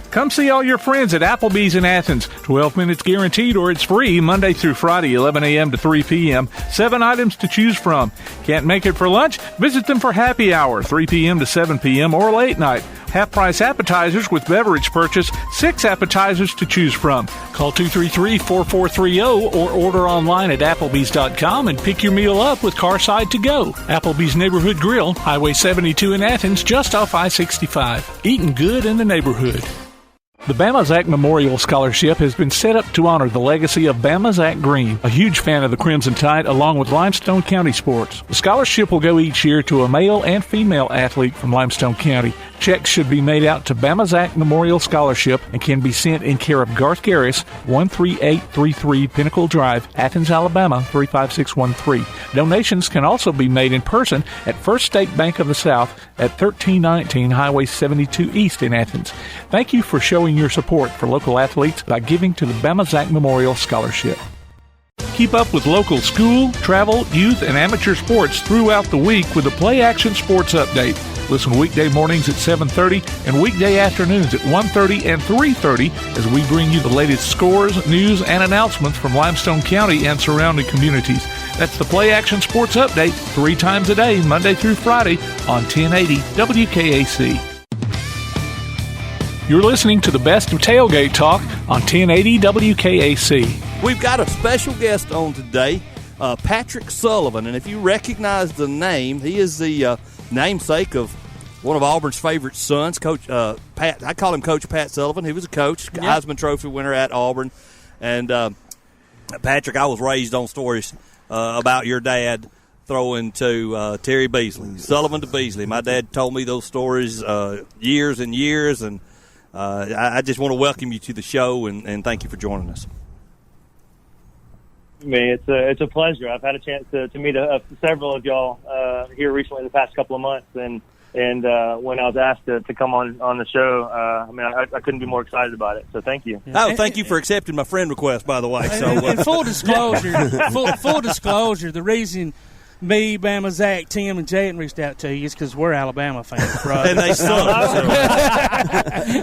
Come see all your friends at Applebee's in Athens. 12 minutes guaranteed or it's free Monday through Friday, 11 a.m. to 3 p.m. 7 items to choose from. Can't make it for lunch? Visit them for happy hour, 3 p.m. to 7 p.m. or late night. Half-price appetizers with beverage purchase, 6 appetizers to choose from. Call 233-4430 or order online at applebees.com and pick your meal up with Carside to go. Applebee's Neighborhood Grill, Highway 72 in Athens, just off I-65. Eating good in the neighborhood. The Bama Zach Memorial Scholarship has been set up to honor the legacy of Bama Zach Green, a huge fan of the Crimson Tide, along with Limestone County sports. The scholarship will go each year to a male and female athlete from Limestone County. Checks should be made out to Bama Zach Memorial Scholarship and can be sent in care of Garth Garris, 13833 Pinnacle Drive, Athens, Alabama, 35613. Donations can also be made in person at First State Bank of the South at 1319 Highway 72 East in Athens. Thank you for showing your support for local athletes by giving to the Bama Zach Memorial Scholarship. Keep up with local school, travel, youth, and amateur sports throughout the week with the Play Action Sports Update. Listen weekday mornings at 7:30 and weekday afternoons at 1:30 and 3:30 as we bring you the latest scores, news, and announcements from Limestone County and surrounding communities. That's the Play Action Sports Update 3 times a day, Monday through Friday on 1080 WKAC. You're listening to the best of Tailgate Talk on 1080 WKAC. We've got a special guest on today, Patrick Sullivan, and if you recognize the name, he is the namesake of one of Auburn's favorite sons, Coach Pat. I call him Coach Pat Sullivan. He was a coach, Heisman Trophy winner at Auburn. And Patrick, I was raised on stories about your dad throwing to Terry Beasley, Sullivan to Beasley. My dad told me those stories years and years, and I just want to welcome you to the show and thank you for joining us. Me, it's a pleasure. I've had a chance to meet several of y'all here recently in the past couple of months, and when I was asked to come on the show, I couldn't be more excited about it. So thank you. Oh, thank you for accepting my friend request, by the way. So, and full disclosure, full disclosure, the reason me, Bama, Zach, Tim, and Jayden reached out to you is because we're Alabama fans, right? And they suck.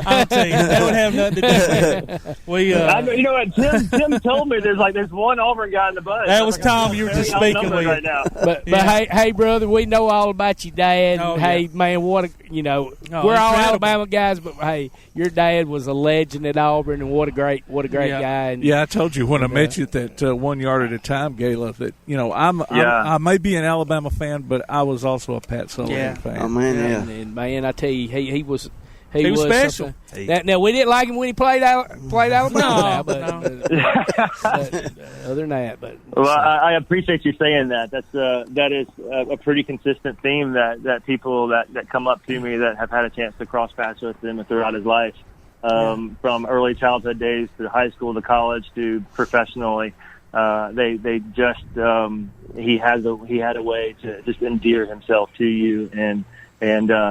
I'll tell you, that would have nothing to do with it. You know what? Tim told me there's one Auburn guy in the bus. That was Tom you were just speaking with. Right now. But hey, brother, we know all about your dad. Oh, hey, man, we're all Alabama guys, but hey, your dad was a legend at Auburn, and what a great guy. And, I told you when I met you at that 1 yard at a time gala that I may be an Alabama fan, but I was also a Pat Sullivan fan. Oh man, and man, I tell you, he was special. Now we didn't like him when he played Alabama. But other than that, I appreciate you saying that. That is a pretty consistent theme that people that come up to me that have had a chance to cross paths with him throughout his life, from early childhood days to high school to college to professionally. They just he had a way to just endear himself to you, and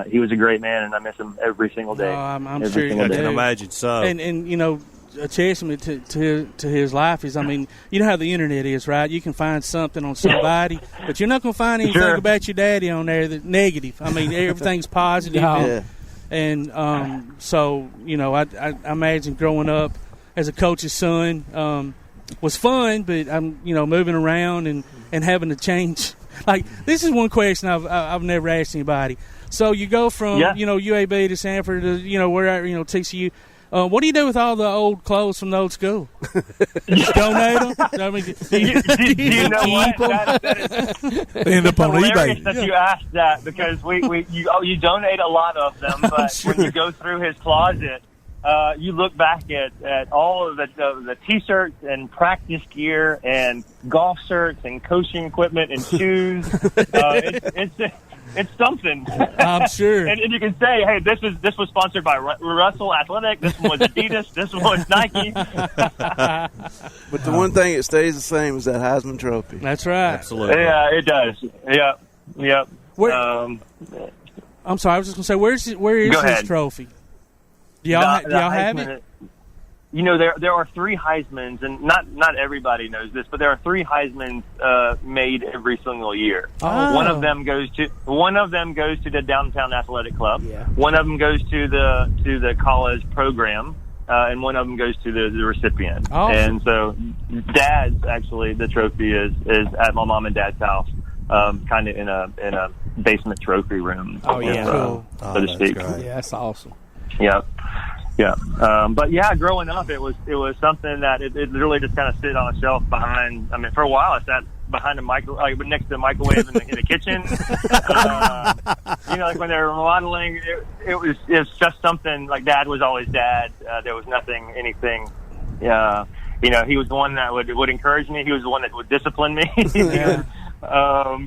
he was a great man, and I miss him every single day. I'm sure you can imagine so. And a testament to his life is, you know how the internet is, right? You can find something on somebody, but you're not going to find anything about your daddy on there that's negative. Everything's positive. No. So I imagine growing up as a coach's son. was fun, but I'm moving around and having to change. Like, this is one question I've never asked anybody. So you go from UAB to Sanford to wherever TCU. What do you do with all the old clothes from the old school? You donate them? I mean, do you know what? They end up on hilarious eBay. That you asked that, because you donate a lot of them, but when you go through his closet, you look back at all of the T-shirts and practice gear and golf shirts and coaching equipment and shoes. It's something. I'm sure. And you can say, hey, this was sponsored by Russell Athletic. This one was Adidas. This one was Nike. But the one thing that stays the same is that Heisman Trophy. That's right. Absolutely. Yeah, it does. Yeah. I'm sorry. I was just going to say, where is this trophy? Do y'all have it? There are 3 Heismans, and not everybody knows this, but there are 3 Heismans made every single year. Oh. One of them goes to the Downtown Athletic Club. Yeah. One of them goes to the college program, and one of them goes to the recipient. Oh. And so, Dad's actually, the trophy is at my mom and dad's house, kind of in a basement trophy room. Oh yeah, cool. So to speak. Yeah, that's awesome. Yeah. But growing up, it was something that it really just kind of sit on a shelf behind. I mean, for a while, I sat behind next to the microwave in the kitchen. Like when they were remodeling, it was just something. Like, Dad was always Dad. There was anything. He was the one that would encourage me. He was the one that would discipline me. Yeah. I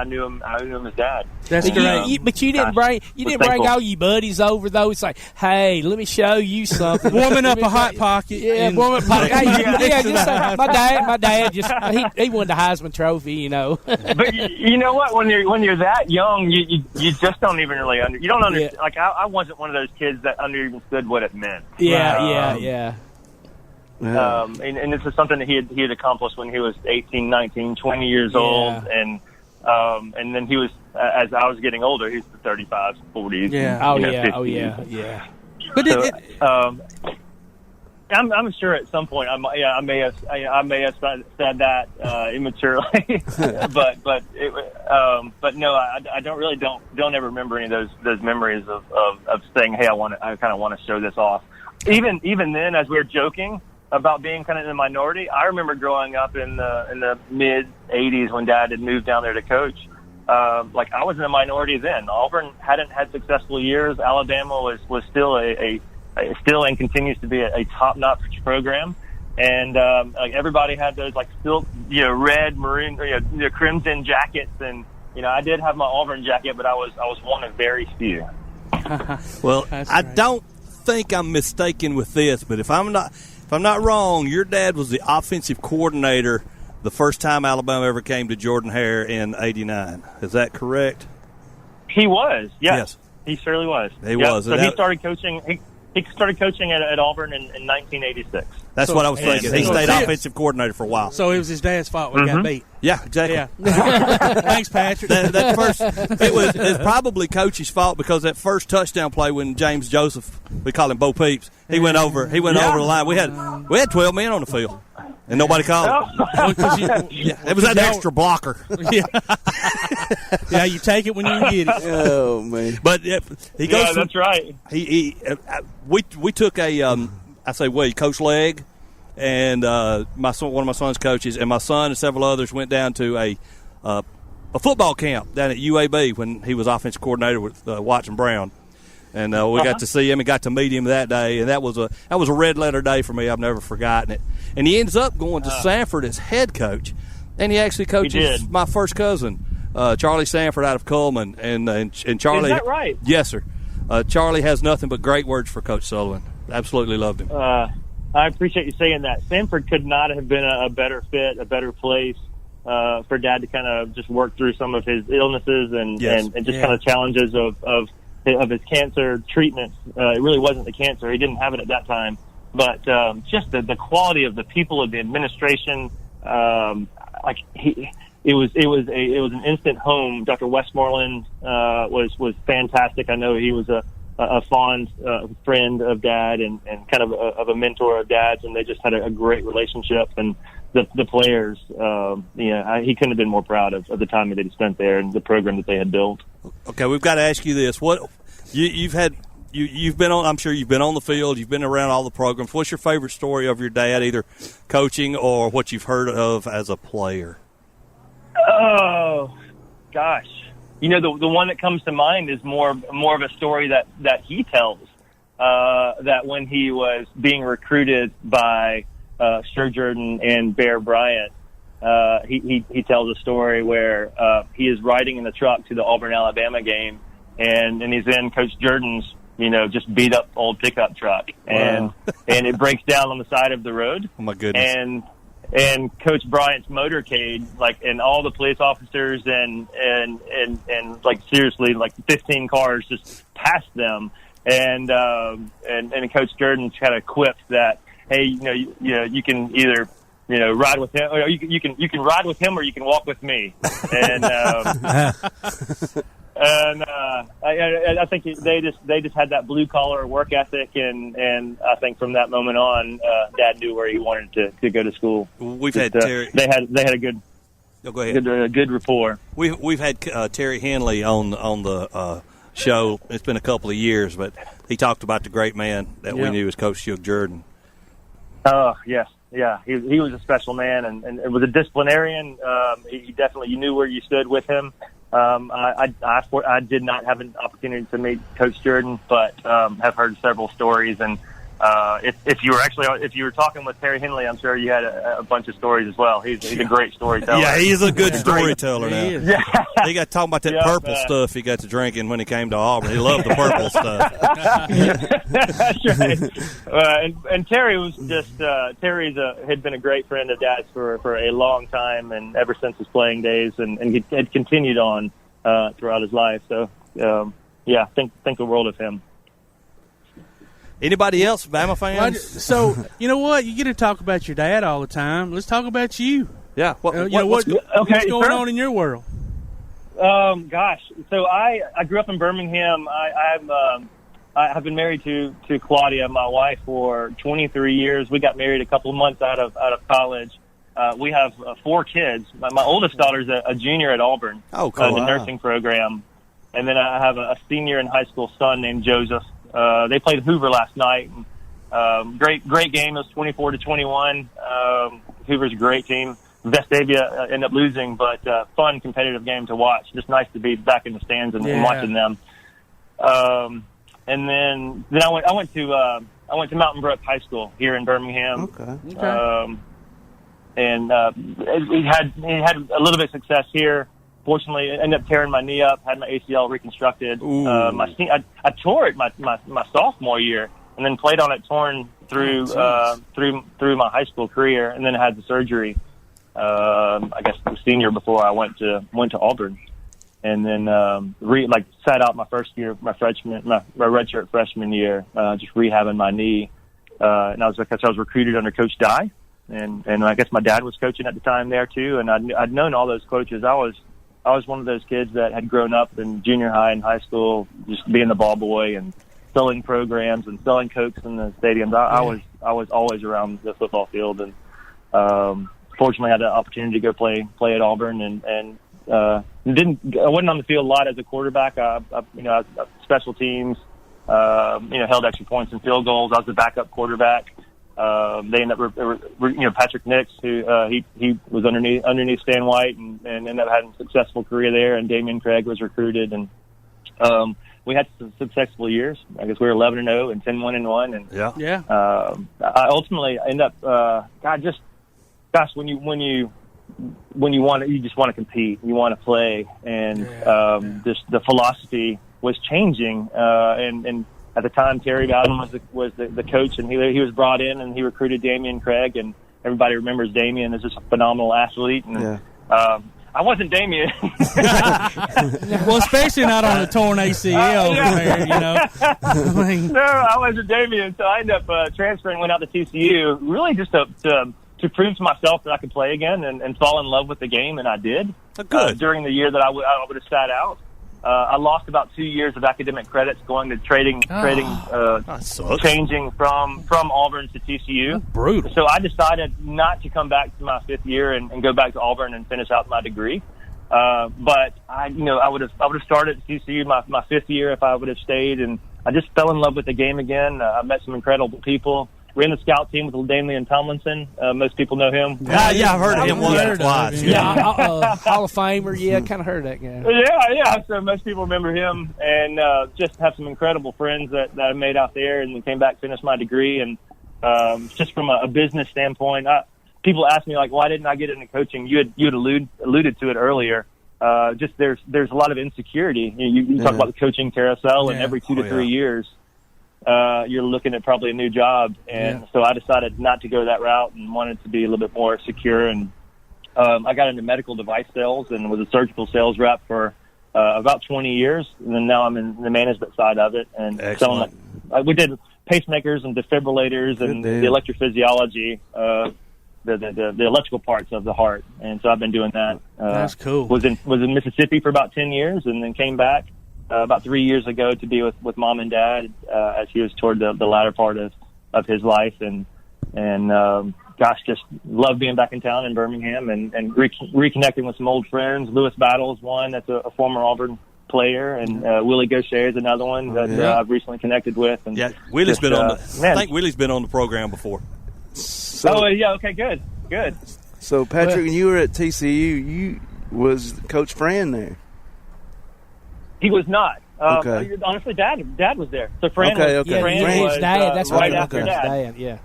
knew him as Dad. That's great. But you didn't bring all your buddies over, though. It's like, hey, let me show you something. Warming up a hot pocket. Yeah, warming up a pocket. My dad just he won the Heisman Trophy, But you know what? When you're that young, you just don't even really you don't understand. Yeah. Like, I wasn't one of those kids that understood what it meant. Yeah. And this is something that he had accomplished when he was 18, 19, 20 years old, and then he was, as I was getting older, he was the 35s, 40s. Yeah. 50s. Yeah. But I'm sure at some point I may have said that immaturely, but no, I don't ever remember any of those memories of saying, hey, I kind of want to show this off. Even then, as we were joking about being kind of in the minority, I remember growing up in the mid '80s when Dad had moved down there to coach. I was in a minority then. Auburn hadn't had successful years. Alabama was still still and continues to be a top-notch program, and everybody had those silk, red, maroon, crimson jackets, and I did have my Auburn jacket, but I was one of very few. Well, I don't think I'm mistaken with this, but if I'm not wrong, your dad was the offensive coordinator the first time Alabama ever came to Jordan-Hare in '89. Is that correct? He was. Yes. He certainly was. He was. So he started coaching. He started coaching at Auburn in 1986. That's what I was thinking. He stayed offensive coordinator for a while. So it was his dad's fault when he got beat. Yeah, exactly. Yeah. Thanks, Patrick. That first, it was probably Coach's fault, because that first touchdown play when James Joseph, we call him Bo Peeps, he went over the line. We had 12 men on the field, and nobody called. It was that extra blocker. Yeah, you take it when you can get it. Oh man! But he goes. Yeah, that's right. We took Coach Legg and one of my son's coaches, and my son and several others went down to a football camp down at UAB when he was offensive coordinator with Watson Brown, and we got to see him and got to meet him that day, and that was a red letter day for me. I've never forgotten it. And he ends up going to Sanford as head coach, and he actually coaches my first cousin, Charlie Sanford, out of Coleman, and Charlie. Is that right? Yes, sir. Charlie has nothing but great words for Coach Sullivan. Absolutely loved him. I appreciate you saying that. Sanford could not have been a better fit, a better place for Dad to kind of just work through some of his illnesses and just kind of challenges of his cancer treatment. It really wasn't the cancer; he didn't have it at that time. But just the quality of the people, of the administration, it was an instant home. Dr. Westmoreland was fantastic. I know he was a a fond friend of Dad and kind of a mentor of Dad's, and they just had a great relationship. And the players, he couldn't have been more proud of the time that he spent there and the program that they had built. Okay, we've got to ask you this: what you've been on? I'm sure you've been on the field. You've been around all the programs. What's your favorite story of your dad, either coaching or what you've heard of as a player? Oh, gosh. The one that comes to mind is more of a story that he tells, that when he was being recruited by Sir Jordan and Bear Bryant, he tells a story where he is riding in the truck to the Auburn, Alabama game, and he's in Coach Jordan's, just beat up old pickup truck, and it breaks down on the side of the road. Oh my goodness! And Coach Bryant's motorcade, and all the police officers and seriously, 15 cars just passed them. And Coach Jordan kind of quipped that, hey, you can either, ride with him, or you can ride with him, or you can walk with me. And I think they just had that blue collar work ethic, and I think from that moment on, Dad knew where he wanted to go to school. We've had Terry. They had a good. Go ahead. Good rapport. We've had Terry Henley on the show. It's been a couple of years, but he talked about the great man that we knew as Coach Shug Jordan. Oh yes, yeah. He was a special man, and was a disciplinarian. He definitely, you knew where you stood with him. I did not have an opportunity to meet Coach Jordan, but have heard several stories. And if you were talking with Terry Henley, I'm sure you had a bunch of stories as well. He's a great storyteller. Yeah, he's a good storyteller now. Yeah. He got talking about that purple stuff he got to drinking when he came to Auburn. He loved the purple stuff. That's right. And Terry was just had been a great friend of Dad's for a long time, and ever since his playing days, and he had continued on throughout his life. So think the world of him. Anybody else, Bama fans? So, you know what? You get to talk about your dad all the time. Let's talk about you. Yeah. What's going on in your world? Gosh. So I grew up in Birmingham. I have been married to Claudia, my wife, for 23 years. We got married a couple of months out of college. We have 4 kids. My oldest daughter's a junior at Auburn. Oh, cool. In the nursing program. And then I have a senior in high school son named Joseph. They played Hoover last night. Great game. It was 24-21. Hoover's a great team. Vestavia ended up losing, but fun, competitive game to watch. Just nice to be back in the stands and watching them. And then I went to Mountain Brook High School here in Birmingham. Okay. And he had a little bit of success here. Fortunately, I ended up tearing my knee up, had my ACL reconstructed. I tore it my sophomore year, and then played on it torn through my high school career, and then I had the surgery. I guess the senior before I went to Auburn, and then sat out my first year, my redshirt freshman year, just rehabbing my knee. And I was recruited under Coach Dye, and I guess my dad was coaching at the time there too, and I'd known all those coaches. I was one of those kids that had grown up in junior high and high school, just being the ball boy and selling programs and selling Cokes in the stadiums. I was always around the football field, and fortunately had the opportunity to go play at Auburn, and I wasn't on the field a lot as a quarterback. I special teams, held extra points and field goals. I was the backup quarterback. They ended up, Patrick Nix, who he was underneath Stan White, and ended up having a successful career there. And Damian Craig was recruited, and we had some successful years. I guess we were 11-0 and 10-1-1, and I ultimately ended up, when you want to, you just want to compete, you want to play, and the philosophy was changing, and at the time, Terry Bowden was the coach, and he was brought in, and he recruited Damian Craig, and everybody remembers Damian as just a phenomenal athlete. And I wasn't Damian. Well, especially not on a torn ACL, No, I wasn't Damian, so I ended up transferring, went out to TCU, really just to prove to myself that I could play again and fall in love with the game, and I did. Good. During the year that I would have sat out. I lost about 2 years of academic credits going to changing from Auburn to TCU. Brutal. So I decided not to come back to my 5th year and go back to Auburn and finish out my degree. But I would have started at TCU my 5th year if I would have stayed, and I just fell in love with the game again. I met some incredible people. Ran the scout team with Damian Tomlinson. Most people know him. Yeah, I've heard of him once or twice. Yeah, Hall of Famer. Yeah, kind of heard of that guy. Yeah. So most people remember him, and just have some incredible friends that I made out there, and then came back, finished my degree, and just from a business standpoint, people ask me like, why didn't I get into coaching? You had alluded to it earlier. Just there's a lot of insecurity. You talk about the coaching carousel, and every 2 to 3 years. You're looking at probably a new job. And so I decided not to go that route and wanted to be a little bit more secure. And I got into medical device sales and was a surgical sales rep for about 20 years. And then now I'm in the management side of it. And selling, we did pacemakers and defibrillators and the electrophysiology, the electrical parts of the heart. And so I've been doing that. That's cool. Was in Mississippi for about 10 years and then came back. About 3 years ago to be with Mom and Dad as he was toward the latter part of his life, and gosh, just love being back in town in Birmingham and reconnecting with some old friends. Lewis Battle's one that's a former Auburn player, and Willie Gaucher is another one that I've recently connected with. And Willie's been on. I think Willie's been on the program before. Okay, good. So Patrick, when you were at TCU, you was Coach Fran there. He was not. Okay. Honestly, Dad was there. So Fran was Dad. That's right after Dad. Yeah.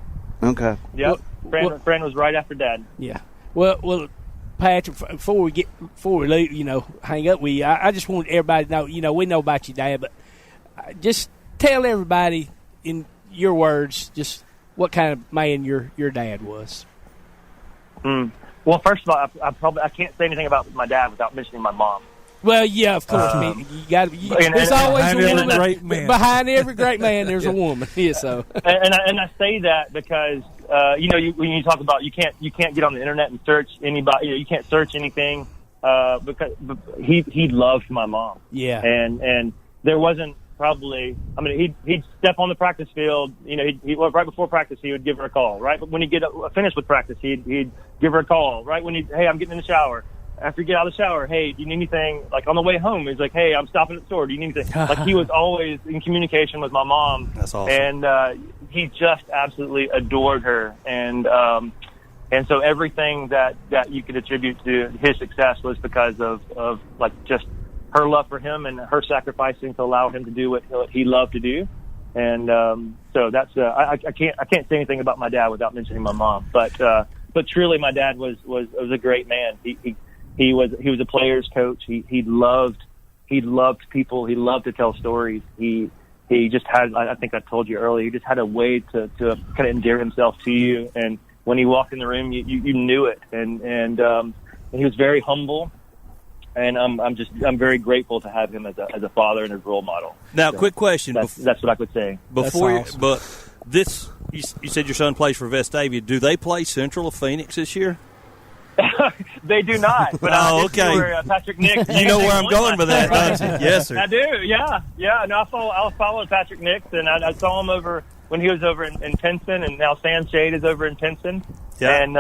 Okay. Yep. Fran was right after Dad. Yeah. Well, Patrick, before we leave, hang up with you, I just want everybody to know, we know about your dad, but just tell everybody in your words just what kind of man your dad was. Well, first of all, I can't say anything about my dad without mentioning my mom. Well, yeah, of course. You got. There's always a woman behind every great man. There's a woman. Yeah, so. And I say that because when you talk about you can't get on the internet and search anybody. You can't search anything because he loved my mom. Yeah. And there wasn't probably. I mean, he'd step on the practice field. He right before practice he would give her a call. Right, but when he get finished with practice, he'd give her a call. Right when hey, I'm getting in the shower. After you get out of the shower, hey, do you need anything? Like on the way home, he's like, hey, I'm stopping at the store. Do you need anything? Like he was always in communication with my mom. That's awesome. And he just absolutely adored her. And so everything that you could attribute to his success was because of like just her love for him and her sacrificing to allow him to do what he loved to do. And so that's I can't say anything about my dad without mentioning my mom. But truly, my dad was a great man. He was a player's coach. He loved people. He loved to tell stories. He just had, I think I told you earlier, he just had a way to kind of endear himself to you. And when he walked in the room, you knew it. And he was very humble. And I'm very grateful to have him as a father and a role model. Now, quick question. That's what I could say. You said your son plays for Vestavia. Do they play Central of Phoenix this year? They do not. But okay. Sure, Patrick Nix. You know where I'm going with that, don't you? Yes, sir. I do. Yeah. No, I followed Patrick Nix, and I saw him over when he was over in Pinson, and now Sam Shade is over in Pinson. Yeah. And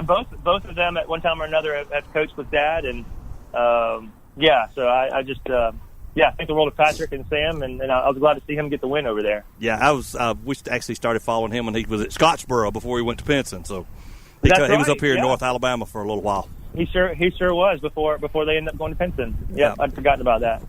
both of them at one time or another have coached with Dad, and so I just think the world of Patrick and Sam, and I was glad to see him get the win over there. Yeah, we actually started following him when he was at Scottsboro before he went to Pinson, so. He was up here in North Alabama for a little while. He sure was before they ended up going to Pinson. Yeah, I'd forgotten about that.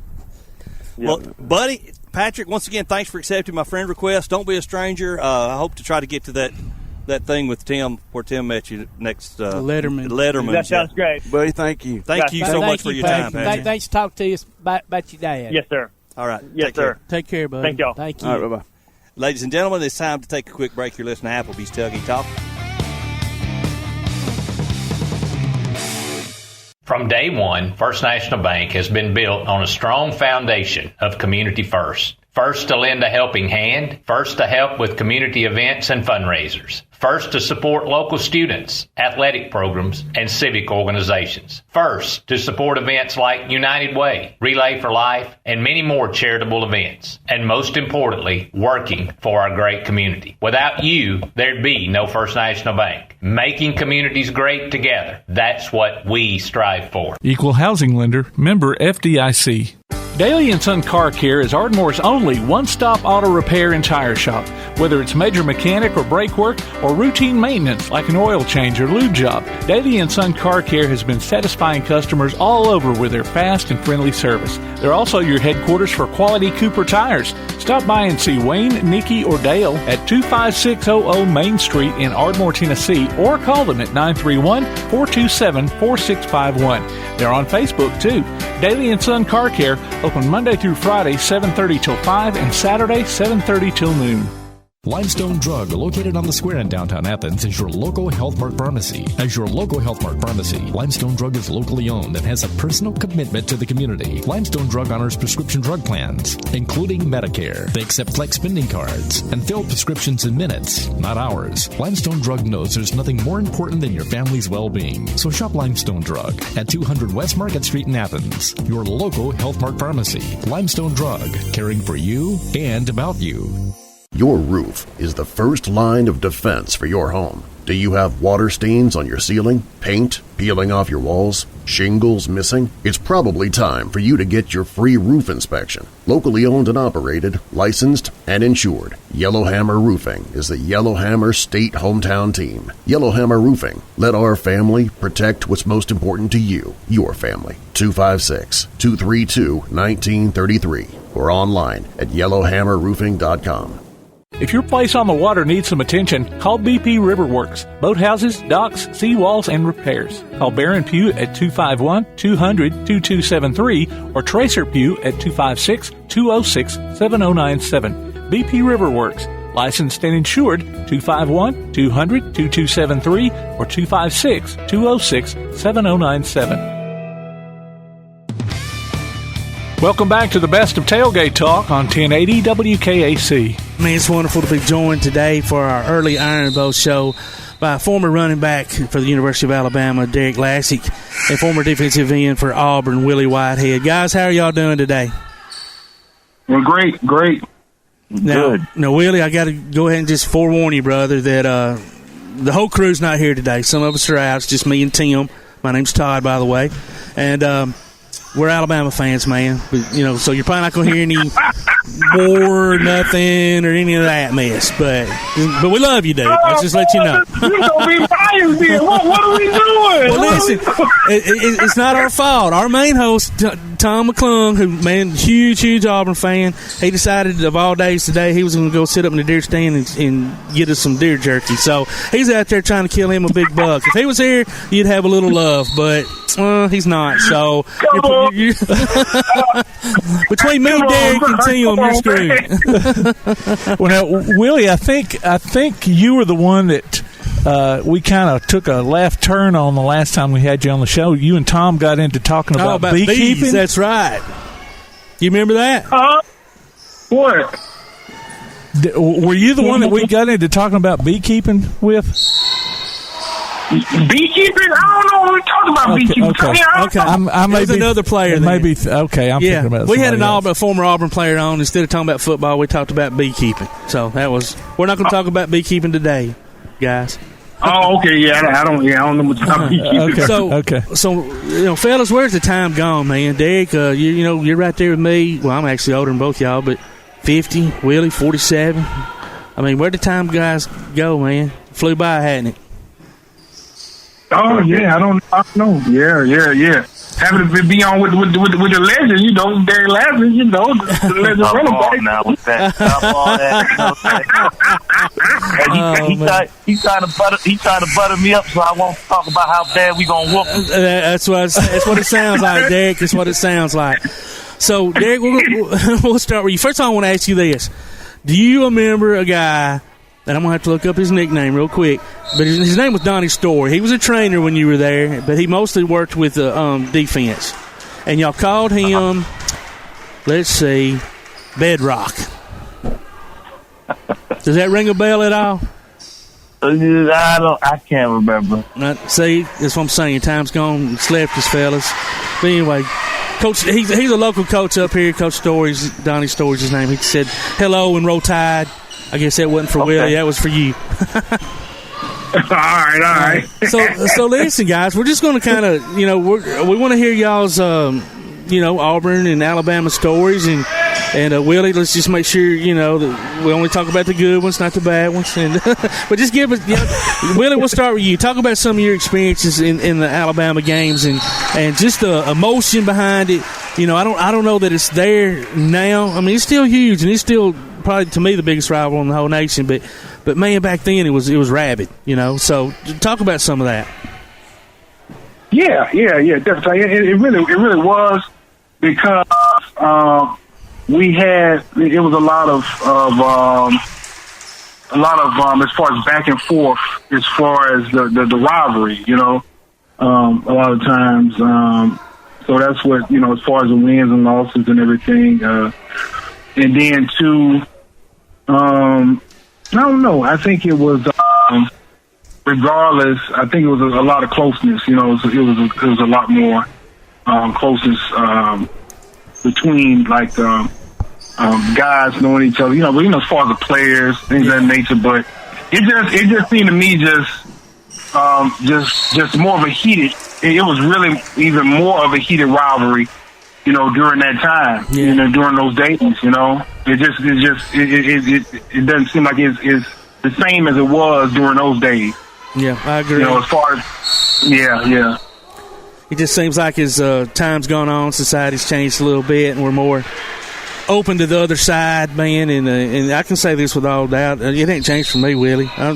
Yep. Well, buddy, Patrick, once again, thanks for accepting my friend request. Don't be a stranger. I hope to try to get to that thing with Tim where Tim met you next. Letterman. That sounds great. Buddy, thank you. Thank you so much for your time, Patrick. Thanks for talking to us about your dad. Yes, sir. All right. Yes, sir. Take care, buddy. Thank y'all. Thank you. All right, bye-bye. Ladies and gentlemen, it's time to take a quick break. You're listening to Applebee's Tailgate Talk. From day one, First National Bank has been built on a strong foundation of community first. First to lend a helping hand. First to help with community events and fundraisers. First to support local students, athletic programs, and civic organizations. First to support events like United Way, Relay for Life, and many more charitable events. And most importantly, working for our great community. Without you, there'd be no First National Bank. Making communities great together. That's what we strive for. Equal housing lender, member FDIC. Daly & Son Car Care is Ardmore's only one-stop auto repair and tire shop. Whether it's major mechanic or brake work or routine maintenance like an oil change or lube job, Daly & Son Car Care has been satisfying customers all over with their fast and friendly service. They're also your headquarters for quality Cooper tires. Stop by and see Wayne, Nikki, or Dale at 25600 Main Street in Ardmore, Tennessee, or call them at 931-427-4651. They're on Facebook, too. Daly & Son Car Care, open Monday through Friday, 7:30 till 5, and Saturday, 7:30 till noon. Limestone Drug, located on the square in downtown Athens, is your local Health Mart pharmacy. As your local Health Mart pharmacy, Limestone Drug is locally owned and has a personal commitment to the community. Limestone Drug honors prescription drug plans, including Medicare. They accept flex spending cards and fill prescriptions in minutes, not hours. Limestone Drug knows there's nothing more important than your family's well-being. So shop Limestone Drug at 200 West Market Street in Athens, your local Health Mart pharmacy. Limestone Drug, caring for you and about you. Your roof is the first line of defense for your home. Do you have water stains on your ceiling, paint peeling off your walls, shingles missing? It's probably time for you to get your free roof inspection. Locally owned and operated, licensed, and insured, Yellowhammer Roofing is the Yellowhammer State hometown team. Yellowhammer Roofing. Let our family protect what's most important to you, your family. 256-232-1933 or online at yellowhammerroofing.com. If your place on the water needs some attention, call BP Riverworks. Boathouses, docks, seawalls, and repairs. Call Barron Pugh at 251-200-2273 or Tracer Pugh at 256-206-7097. BP Riverworks. Licensed and insured, 251-200-2273 or 256-206-7097. Welcome back to the best of Tailgate Talk on 1080 WKAC. Man, it's wonderful to be joined today for our early Iron Bowl show by former running back for the University of Alabama, Derrick Lassic, and former defensive end for Auburn, Willie Whitehead. Guys, how are y'all doing today? Well, great. Good. Now, Willie, I got to go ahead and just forewarn you, brother, that the whole crew's not here today. Some of us are out. It's just me and Tim. My name's Todd, by the way. And we're Alabama fans, man. But, so you're probably not going to hear any war, nothing, or any of that mess. But we love you, dude. Let's just let you know. You're going to be biased here. What are we doing? Well, listen, it's not our fault. Our main host, Tom McClung, who, man, huge Auburn fan, he decided of all days today he was going to go sit up in the deer stand and get us some deer jerky. So he's out there trying to kill him a big buck. If he was here, you'd have a little love, but he's not. So between me, Derek, and Tim, you're screwed. Well, now, Willie, I think you were the one that we kind of took a left turn on the last time we had you on the show. You and Tom got into talking about beekeeping. Bees, that's right. You remember that? What? Were you the one that we got into talking about beekeeping with? Beekeeping? I don't know what we're talking about. Beekeeping. Okay. There's another player there. Maybe. Okay, I'm thinking about we had a former Auburn player on. Instead of talking about football, we talked about beekeeping. So we're not going to talk about beekeeping today, guys. Oh, okay. Yeah, I don't know what's about beekeeping. So, fellas, where's the time gone, man? Derek, you're right there with me. Well, I'm actually older than both y'all, but 50, Willie, 47. I mean, where'd the time guys go, man? Flew by, hadn't it? Oh yeah, I don't know. Yeah. Having to be on with the legend, Derrick Lassic, the legend running back. Now with that, stop all that. He's trying to butter me up, so I won't talk about how bad we gonna whoop him. That's what it sounds like, Derek. That's what it sounds like. So, Derek, we'll start with you. First of all, I want to ask you this: do you remember a guy? And I'm going to have to look up his nickname real quick. But his name was Donnie Story. He was a trainer when you were there, but he mostly worked with defense. And y'all called him, let's see, Bedrock. Does that ring a bell at all? I can't remember. See, that's what I'm saying. Time's gone. It's left us, fellas. But anyway, Coach, he's a local coach up here. Coach Stories, Donnie Stories, his name. He said hello and roll tide. I guess that wasn't for Willie. That was for you. All right. So listen, guys. We're just going to kind of, we want to hear y'all's, Auburn and Alabama stories, and Willie, let's just make sure that we only talk about the good ones, not the bad ones. And but just give us, Willie, we'll start with you. Talk about some of your experiences in the Alabama games and just the emotion behind it. I don't know that it's there now. I mean, it's still huge, and it's still probably to me the biggest rival in the whole nation. But man, back then it was rabid. So talk about some of that. Yeah, definitely. It really was, because it was a lot of as far as back and forth, as far as the rivalry, a lot of times. So that's what, as far as the wins and losses and everything. And then too, I don't know. I think it was, regardless, I think it was a lot of closeness. It was a lot more closeness between guys knowing each other. As far as the players, things of that nature. But it just seemed to me just more of a heated. It was really even more of a heated rivalry. During that time. Yeah. During those days. It doesn't seem like it's the same as it was during those days. Yeah, I agree. As far as yeah. It just seems like as time's gone on, society's changed a little bit, and we're more open to the other side, man. And I can say this with all doubt, it ain't changed for me, Willie. I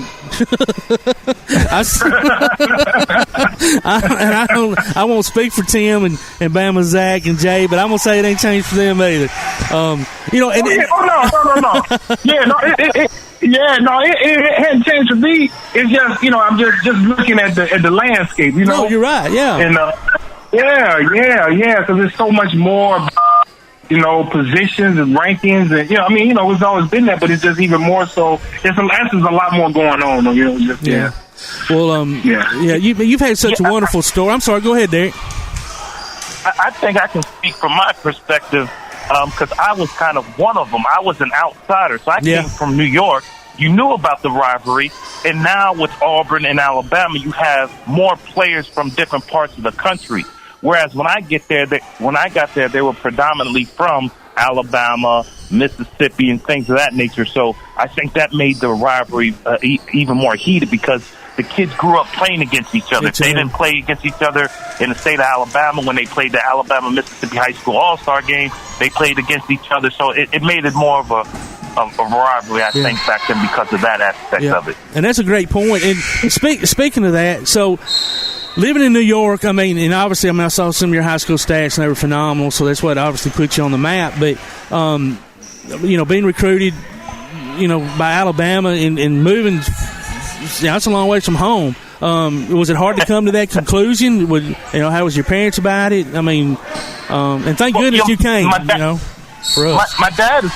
won't speak for Tim and Bama, Zach, and Jay, but I'm gonna say it ain't changed for them either. No. It hadn't changed for me. It's just, I'm just looking at the landscape, No, you're right, yeah. And because there's so much more, positions and rankings, and it's always been that, but it's just even more so. There's a lot more going on, Yeah. Well, you've had such a wonderful story. I'm sorry, go ahead, Derrick. I think I can speak from my perspective, because I was kind of one of them. I was an outsider, so I came from New York. You knew about the rivalry, and now with Auburn and Alabama, you have more players from different parts of the country. Whereas when I got there, they were predominantly from Alabama, Mississippi, and things of that nature. So I think that made the rivalry even more heated, because the kids grew up playing against each other. They didn't play against each other in the state of Alabama when they played the Alabama-Mississippi High School All-Star game. They played against each other, so it made it more of a rivalry, I think, back then because of that aspect of it. And that's a great point. And speaking of that, so living in New York, and obviously, I saw some of your high school stats, and they were phenomenal, so that's what obviously put you on the map. But, being recruited, by Alabama and moving, that's a long way from home. Was it hard to come to that conclusion? How was your parents about it? And thank goodness you came, for us. My dad's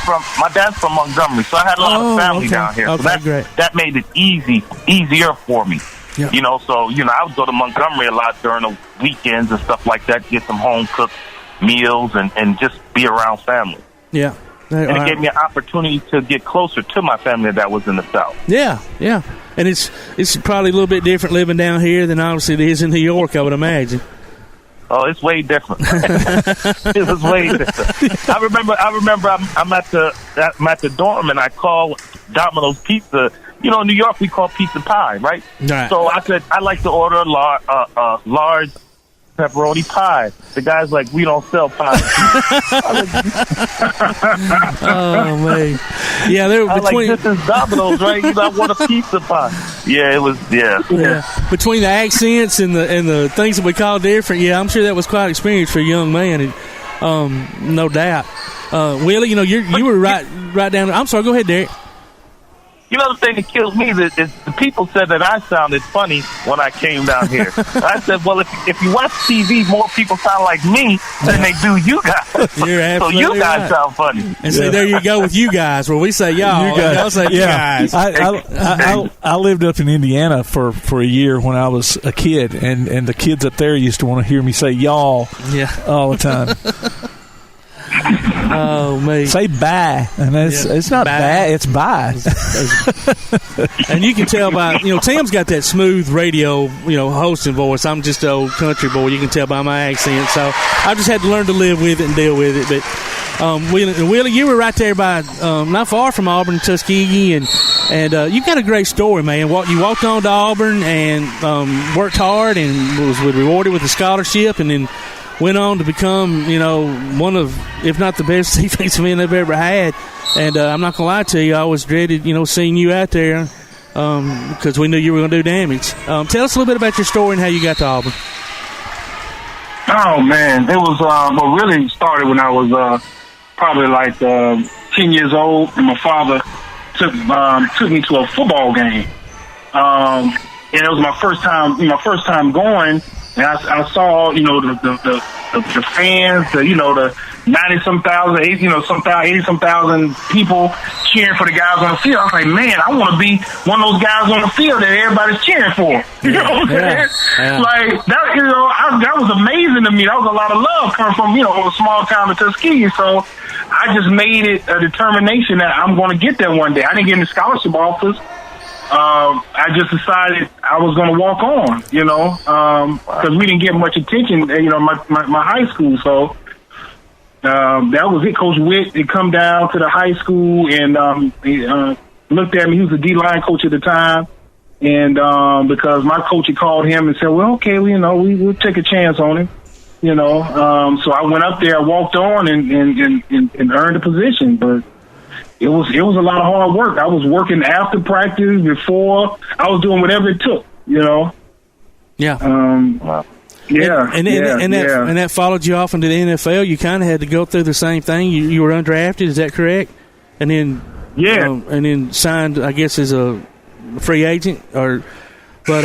from Montgomery, so I had a lot of family down here. Okay, so great. That made it easier for me. Yeah. So I would go to Montgomery a lot during the weekends and stuff like that, get some home cooked meals and just be around family. Yeah. And it gave me an opportunity to get closer to my family that was in the South. Yeah. And it's probably a little bit different living down here than obviously it is in New York, I would imagine. Oh, it's way different. It was way different. I remember. I'm at the dorm, and I call Domino's Pizza. In New York we call pizza pie, right? So I said I'd like to order a large pepperoni pie. The guy's like, we don't sell pie. Oh man, yeah, they were between. This is Domino's, right? I want a pizza pie. Yeah, it was. Yeah. Between the accents and the things that we call different, I'm sure that was quite an experience for a young man, and no doubt. Willie, you were right down. I'm sorry. Go ahead, Derrick. You know, the thing that kills me is the people said that I sounded funny when I came down here. I said, well, if you watch TV, more people sound like me than they do you guys. You're absolutely so you guys right. sound funny. And see, there you go with you guys, where we say y'all, y'all say you guys. I lived up in Indiana for a year when I was a kid, and the kids up there used to want to hear me say y'all all the time. Oh, me. Say bye. And it's not bye, it's bye. And you can tell by, Tim's got that smooth radio, hosting voice. I'm just an old country boy. You can tell by my accent. So I just had to learn to live with it and deal with it. But Willie, you were right there by, not far from Auburn, Tuskegee, and you've got a great story, man. You walked on to Auburn and worked hard and was rewarded with a scholarship, and then went on to become, one of, if not the best defensive men they've ever had. And I'm not going to lie to you, I always dreaded, seeing you out there because we knew you were going to do damage. Tell us a little bit about your story and how you got to Auburn. Oh, man. It was what really started when I was probably like 10 years old, and my father took me to a football game. And it was my first time going. And I saw, the fans, the 90-some thousand, 80-some thousand people cheering for the guys on the field. I was like, man, I want to be one of those guys on the field that everybody's cheering for. You know what I'm saying? Yeah. Like that, that was amazing to me. That was a lot of love coming from, a small town of Tuskegee. So I just made it a determination that I'm going to get there one day. I didn't get any scholarship offers. I just decided I was going to walk on, because we didn't get much attention, my high school. So that was it. Coach Witt had come down to the high school and he looked at me. He was the D-line coach at the time. And because my coach had called him and said, well, okay, we'll take a chance on him, So I went up there, I walked on and earned a position. But it was a lot of hard work. I was working after practice, before. I was doing whatever it took, Yeah. Yeah. And that followed you off into the NFL. You kind of had to go through the same thing. You were undrafted, is that correct? And then and then signed, I guess, as a free agent. Tell us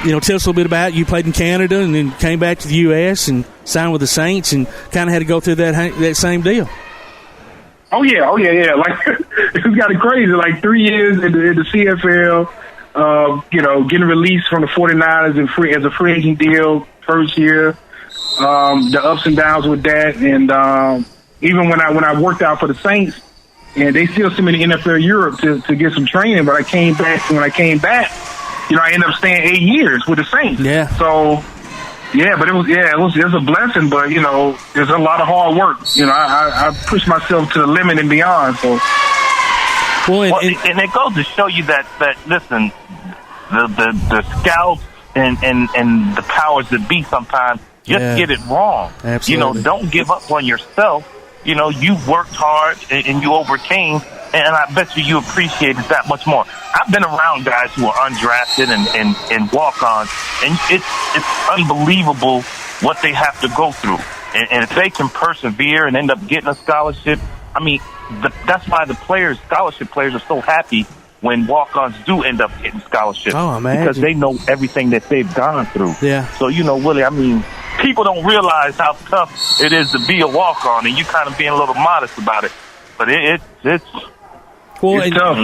a little bit about it. You played in Canada and then came back to the U.S. and signed with the Saints and kind of had to go through that same deal. Oh yeah. Like it's got it crazy. Like 3 years in the CFL, getting released from the 49ers as a free agent deal first year. The ups and downs with that, and even when I worked out for the Saints, and they still sent me to NFL Europe to get some training. But I came back. When I came back, I ended up staying 8 years with the Saints. Yeah. So. Yeah, but it was a blessing, but there's a lot of hard work. I pushed myself to the limit and beyond. So, and it goes to show you that listen, the scouts and the powers that be sometimes just get it wrong. Absolutely. Don't give up on yourself. You worked hard and you overcame. And I bet you appreciate it that much more. I've been around guys who are undrafted and walk-ons, and it's unbelievable what they have to go through. And if they can persevere and end up getting a scholarship, that's why the scholarship players are so happy when walk-ons do end up getting scholarships. Oh, imagine. Because they know everything that they've gone through. Yeah. So, Willie, people don't realize how tough it is to be a walk-on, and you kind of being a little modest about it. But it's well, it's tough.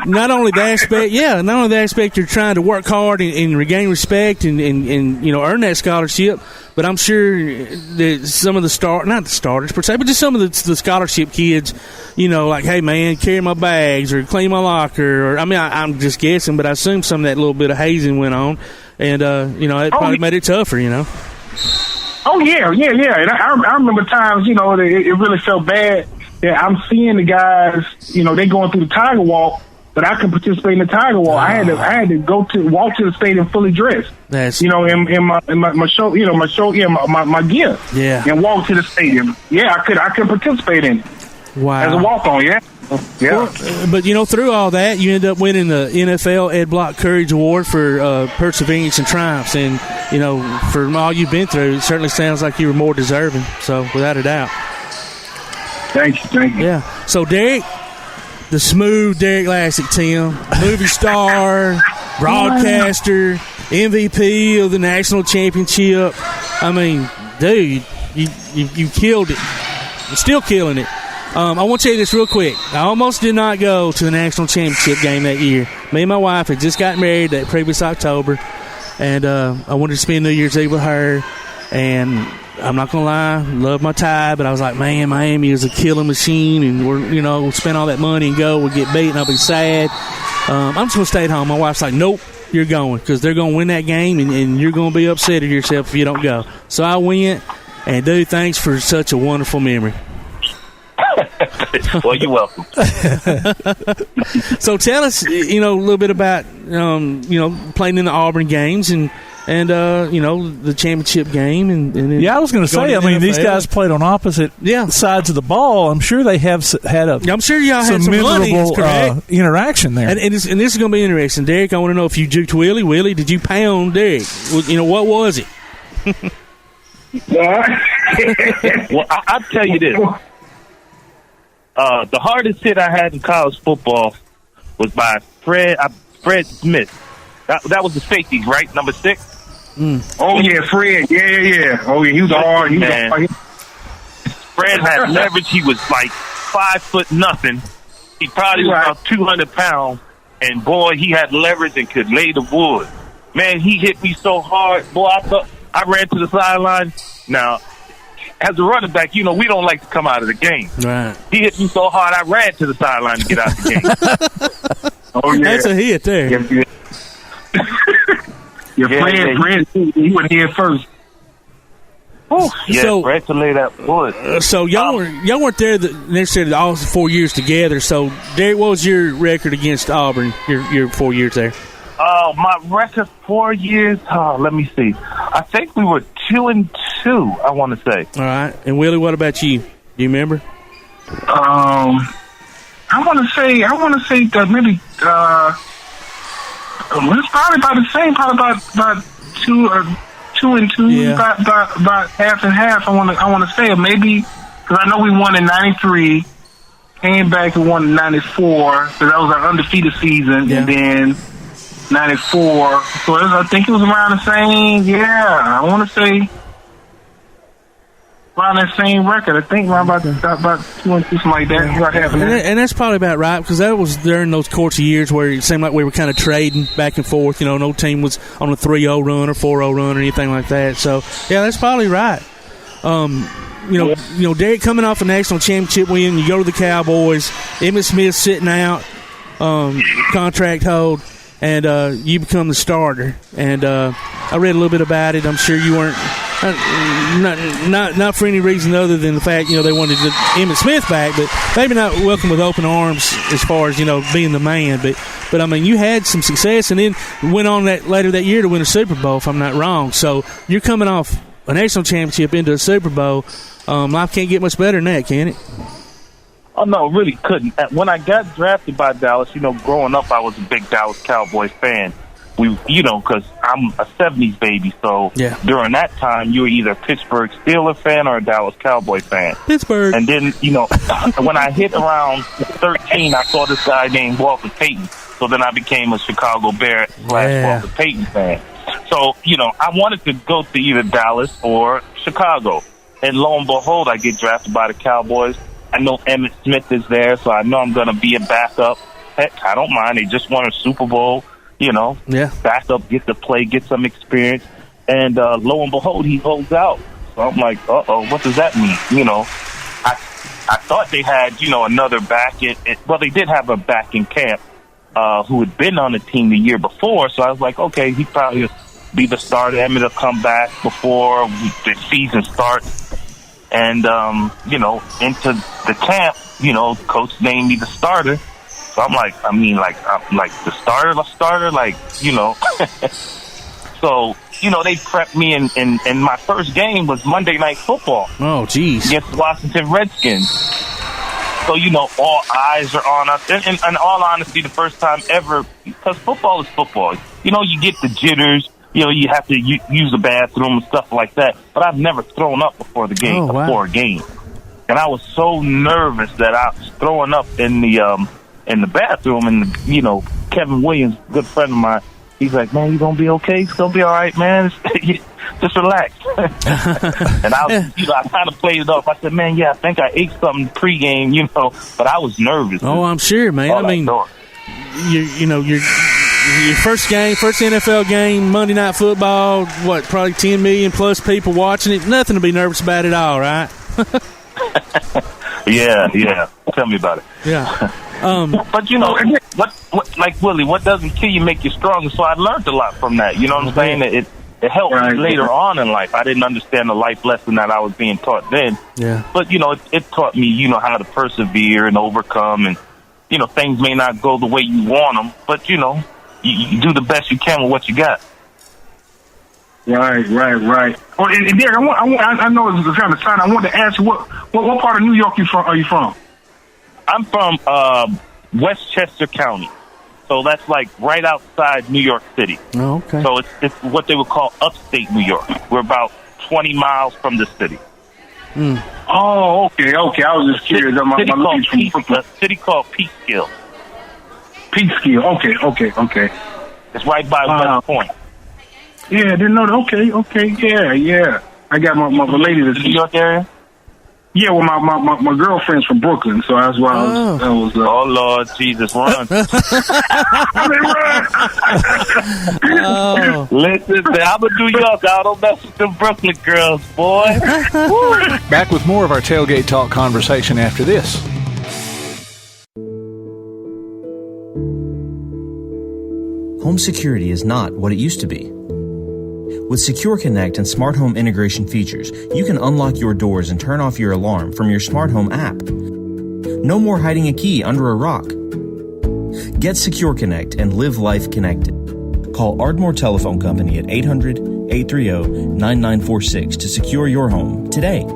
Not only the aspect you're trying to work hard and regain respect and earn that scholarship, but I'm sure that some of not the starters per se, but just some of the scholarship kids, like, hey man, carry my bags or clean my locker, or I'm just guessing, but I assume some of that little bit of hazing went on, and it probably made it tougher, Oh yeah. And I remember times, it really felt bad. Yeah, I'm seeing the guys, they going through the Tiger Walk, but I can participate in the Tiger Walk. I had to walk to the stadium fully dressed. That's in my show, my gear. Yeah. And walk to the stadium. Yeah, I could participate in it. Wow. As a walk on, yeah. Yeah. Well, but through all that, you end up winning the NFL Ed Block Courage Award for perseverance and triumphs, and for all you've been through, it certainly sounds like you were more deserving. So without a doubt. Thank you. Yeah. So, Derrick, the smooth Derrick Lassic, Tim. Movie star, broadcaster, MVP of the national championship. I mean, dude, you killed it. You're still killing it. I want to tell you this real quick. I almost did not go to the national championship game that year. Me and my wife had just got married that previous October, and I wanted to spend New Year's Eve with her. And I'm not gonna lie, love my tie, but I was like, man, Miami is a killing machine, and we'll spend all that money and go, we'll get beat, and I'll be sad. I'm just gonna stay at home. My wife's like, nope, you're going, because they're gonna win that game, and you're gonna be upset at yourself if you don't go. So I went, and dude, thanks for such a wonderful memory. Well, you're welcome. So tell us, a little bit about, playing in the Auburn games and the championship game. And I was going to say, these guys played on opposite sides of the ball. I'm sure they have had I'm sure y'all had some memorable interaction there. And this is going to be interesting. Derrick, I want to know if you juked Willie. Willie, did you pound Derrick? What was it? Well, I'll tell you this. The hardest hit I had in college football was by Fred Smith. That was the safety, right? Number 6? Oh, yeah, Fred. Yeah. Oh, yeah, he was hard. Fred had leverage. He was like 5'0". He probably was about 200 pounds. And, boy, he had leverage and could lay the wood. Man, he hit me so hard. Boy, I thought I ran to the sideline. Now, as a running back, we don't like to come out of the game. Right. He hit me so hard, I ran to the sideline to get out of the game. Oh, yeah. That's a hit there. Fred, he went here first. Oh, yeah, so, Fred to lay that wood. So y'all weren't there necessarily all 4 years together. So, Derrick, what was your record against Auburn? Your 4 years there. My record 4 years. Let me see. I think we were 2-2. I want to say. All right. And Willie, what about you? Do you remember? I want to say that maybe it's probably about the same. Probably about 2 and 2. Yeah. About half and half. I want to say, or maybe because I know we won in '93, came back and won in '94. So that was our undefeated season, and then '94. So I think it was around the same. Yeah, I want to say around that same record. I think around about 2 and 2, something like that. And that's probably about right, because that was during those course of years where it seemed like we were kind of trading back and forth. No team was on a 3-0 run or 4-0 run or anything like that. So yeah, that's probably right. Derrick coming off a national championship win, you go to the Cowboys. Emmitt Smith sitting out, contract hold. And you become the starter. And I read a little bit about it. I'm sure you weren't not for any reason other than the fact they wanted Emmitt Smith back, but maybe not welcome with open arms as far as being the man. But I mean, you had some success, and then went on later that year to win a Super Bowl, if I'm not wrong. So you're coming off a national championship into a Super Bowl. Life can't get much better than that, can it? Oh, no, really couldn't. When I got drafted by Dallas, growing up, I was a big Dallas Cowboys fan. Because I'm a 70s baby, so during that time, you were either a Pittsburgh Steelers fan or a Dallas Cowboy fan. Pittsburgh. And then, when I hit around 13, I saw this guy named Walter Payton. So then I became a Chicago Bear / Walter Payton fan. So, I wanted to go to either Dallas or Chicago. And lo and behold, I get drafted by the Cowboys. I know Emmitt Smith is there, so I know I'm going to be a backup. Heck, I don't mind. They just won a Super Bowl, backup, get to play, get some experience. And lo and behold, he holds out. So I'm like, uh-oh, what does that mean? I thought they had, another back. Well, they did have a back in camp who had been on the team the year before. So I was like, okay, he probably be the starter. Emmitt will come back before the season starts. And, into the camp, coach named me the starter. So I'm like, I'm like the starter. So, they prepped me and my first game was Monday Night Football. Oh, geez. Against the Washington Redskins. So, all eyes are on us. And in all honesty, the first time ever, because football is football. You get the jitters. You have to use the bathroom and stuff like that. But I've never thrown up before the game, before a game. And I was so nervous that I was throwing up in in the bathroom, and Kevin Williams, good friend of mine, he's like, "Man, you gonna be okay? It's gonna be all right, man. Just relax." And I kind of played it off. I said, "Man, yeah, I think I ate something pregame, but I was nervous." Oh, I'm sure, man. I mean, your first NFL game, Monday Night Football. Probably 10 million plus people watching it. Nothing to be nervous about at all, right? Yeah. Tell me about it. Yeah. But what like Willie, what doesn't kill you make you stronger. So I learned a lot from that. You know what I'm saying? It helped me later on in life. I didn't understand the life lesson that I was being taught then. Yeah. But it taught me how to persevere and overcome, and things may not go the way you want them, but you do the best you can with what you got. Right. Oh, and Derrick, I know it's kind of time. I wanted to ask you what part of New York are you from? I'm from Westchester County, so that's like right outside New York City. Oh, okay. So it's what they would call upstate New York. We're about 20 miles from the city. Mm. Oh, okay. I was just curious. A city called Peekskill. Peekskill. Okay. It's right by West Point. Yeah, I didn't know that. Okay. Yeah. I got my lady that's New York area. Yeah, well, my girlfriend's from Brooklyn, so that's why I was. Oh Lord Jesus, run! Listen, I'm a New York. I don't mess with them Brooklyn girls, boy. Back with more of our Tailgate Talk conversation after this. Home security is not what it used to be. With Secure Connect and smart home integration features, you can unlock your doors and turn off your alarm from your smart home app. No more hiding a key under a rock. Get Secure Connect and live life connected. Call Ardmore Telephone Company at 800-830-9946 to secure your home today.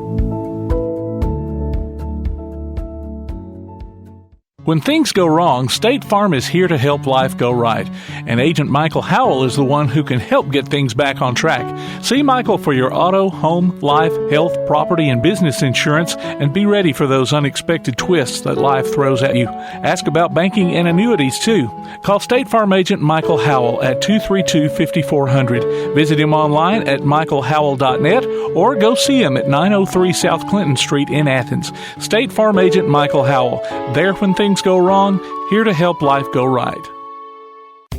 When things go wrong, State Farm is here to help life go right. And Agent Michael Howell is the one who can help get things back on track. See Michael for your auto, home, life, health, property, and business insurance, and be ready for those unexpected twists that life throws at you. Ask about banking and annuities, too. Call State Farm Agent Michael Howell at 232-5400. Visit him online at michaelhowell.net or go see him at 903 South Clinton Street in Athens. State Farm Agent Michael Howell. There when things go wrong, here to help life go right.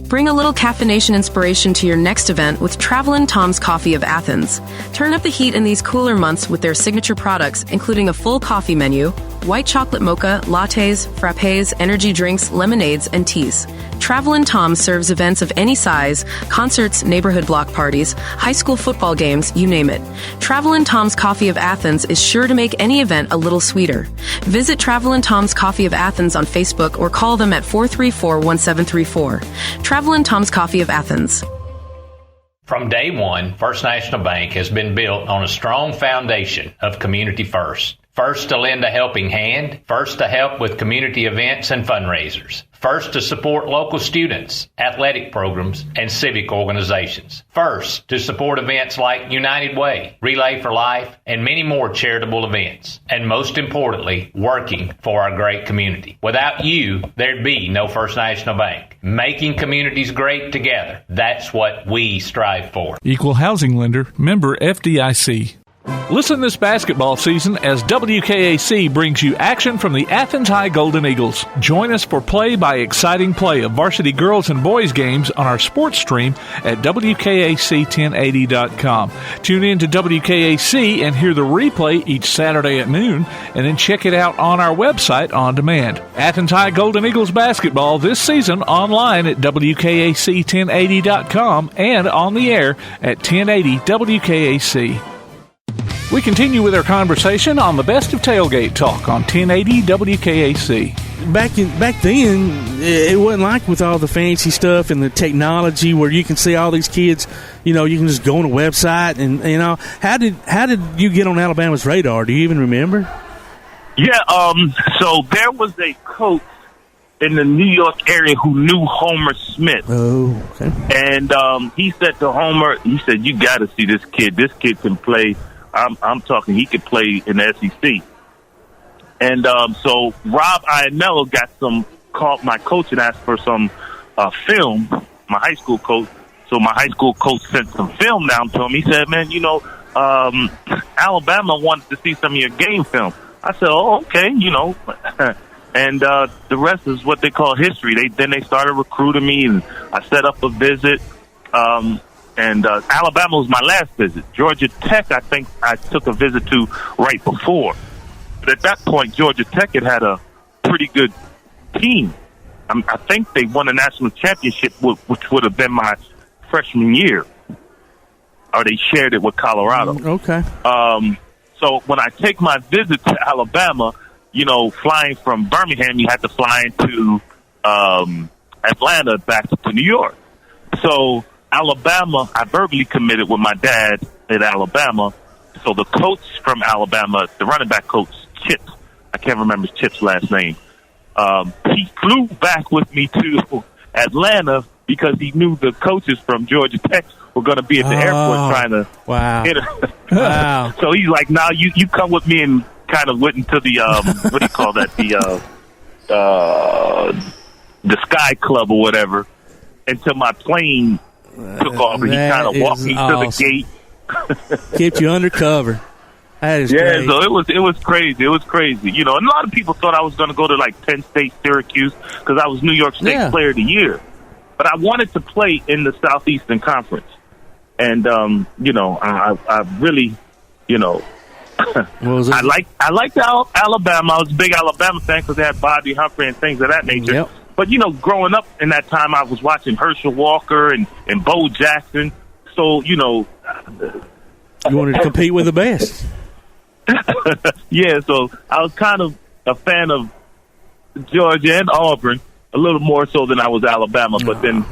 Bring a little caffeination inspiration to your next event with Travelin' Tom's Coffee of Athens. Turn up the heat in these cooler months with their signature products, including a full coffee menu, white chocolate mocha, lattes, frappes, energy drinks, lemonades, and teas. Travelin' Tom serves events of any size, concerts, neighborhood block parties, high school football games, you name it. Travelin' Tom's Coffee of Athens is sure to make any event a little sweeter. Visit Travelin' Tom's Coffee of Athens on Facebook or call them at 434-1734. Travelin' Tom's Coffee of Athens. From day one, First National Bank has been built on a strong foundation of community first. First to lend a helping hand, first to help with community events and fundraisers, first to support local students, athletic programs, and civic organizations, first to support events like United Way, Relay for Life, and many more charitable events, and most importantly, working for our great community. Without you, there'd be no First National Bank. Making communities great together, that's what we strive for. Equal housing lender, member FDIC. Listen this basketball season as WKAC brings you action from the Athens High Golden Eagles. Join us for play-by-exciting play of varsity girls and boys games on our sports stream at WKAC1080.com. Tune in to WKAC and hear the replay each Saturday at noon, and then check it out on our website on demand. Athens High Golden Eagles basketball this season online at WKAC1080.com and on the air at 1080 WKAC. We continue with our conversation on the best of Tailgate Talk on 1080 WKAC. Back then, it wasn't like with all the fancy stuff and the technology where you can see all these kids. You can just go on a website and how did you get on Alabama's radar? Do you even remember? Yeah. So there was a coach in the New York area who knew Homer Smith. Oh, okay. And he said to Homer, "You got to see this kid. This kid can play." I'm talking, he could play in the SEC. And so Rob Ianello got some my coach and asked for some film, my high school coach. So my high school coach sent some film down to him. He said, man, Alabama wanted to see some of your game film. I said, oh, okay, and the rest is what they call history. Then they started recruiting me, and I set up a visit. And Alabama was my last visit. Georgia Tech, I think I took a visit to right before. But at that point, Georgia Tech had a pretty good team. I think they won a national championship, which would have been my freshman year. Or they shared it with Colorado. Okay. So when I take my visit to Alabama, flying from Birmingham, you had to fly into Atlanta back to New York. So Alabama, I verbally committed with my dad at Alabama. So the coach from Alabama, the running back coach, Chips, I can't remember Chips' last name. He flew back with me to Atlanta because he knew the coaches from Georgia Tech were going to be at the airport trying to hit her. Wow. So he's like, "Now you come with me," and kind of went into the what do you call that? The Sky Club or whatever. Until my plane took off, and he kind of walked me to the gate. Kept you undercover. That is great. So it was crazy. It was crazy. And a lot of people thought I was going to go to like Penn State, Syracuse, because I was New York State Player of the Year. But I wanted to play in the Southeastern Conference, and I really, I liked Alabama. I was a big Alabama fan because they had Bobby Humphrey and things of that nature. Yep. But growing up in that time, I was watching Herschel Walker and Bo Jackson. So you wanted to compete with the best. Yeah, so I was kind of a fan of Georgia and Auburn a little more so than I was Alabama. But then,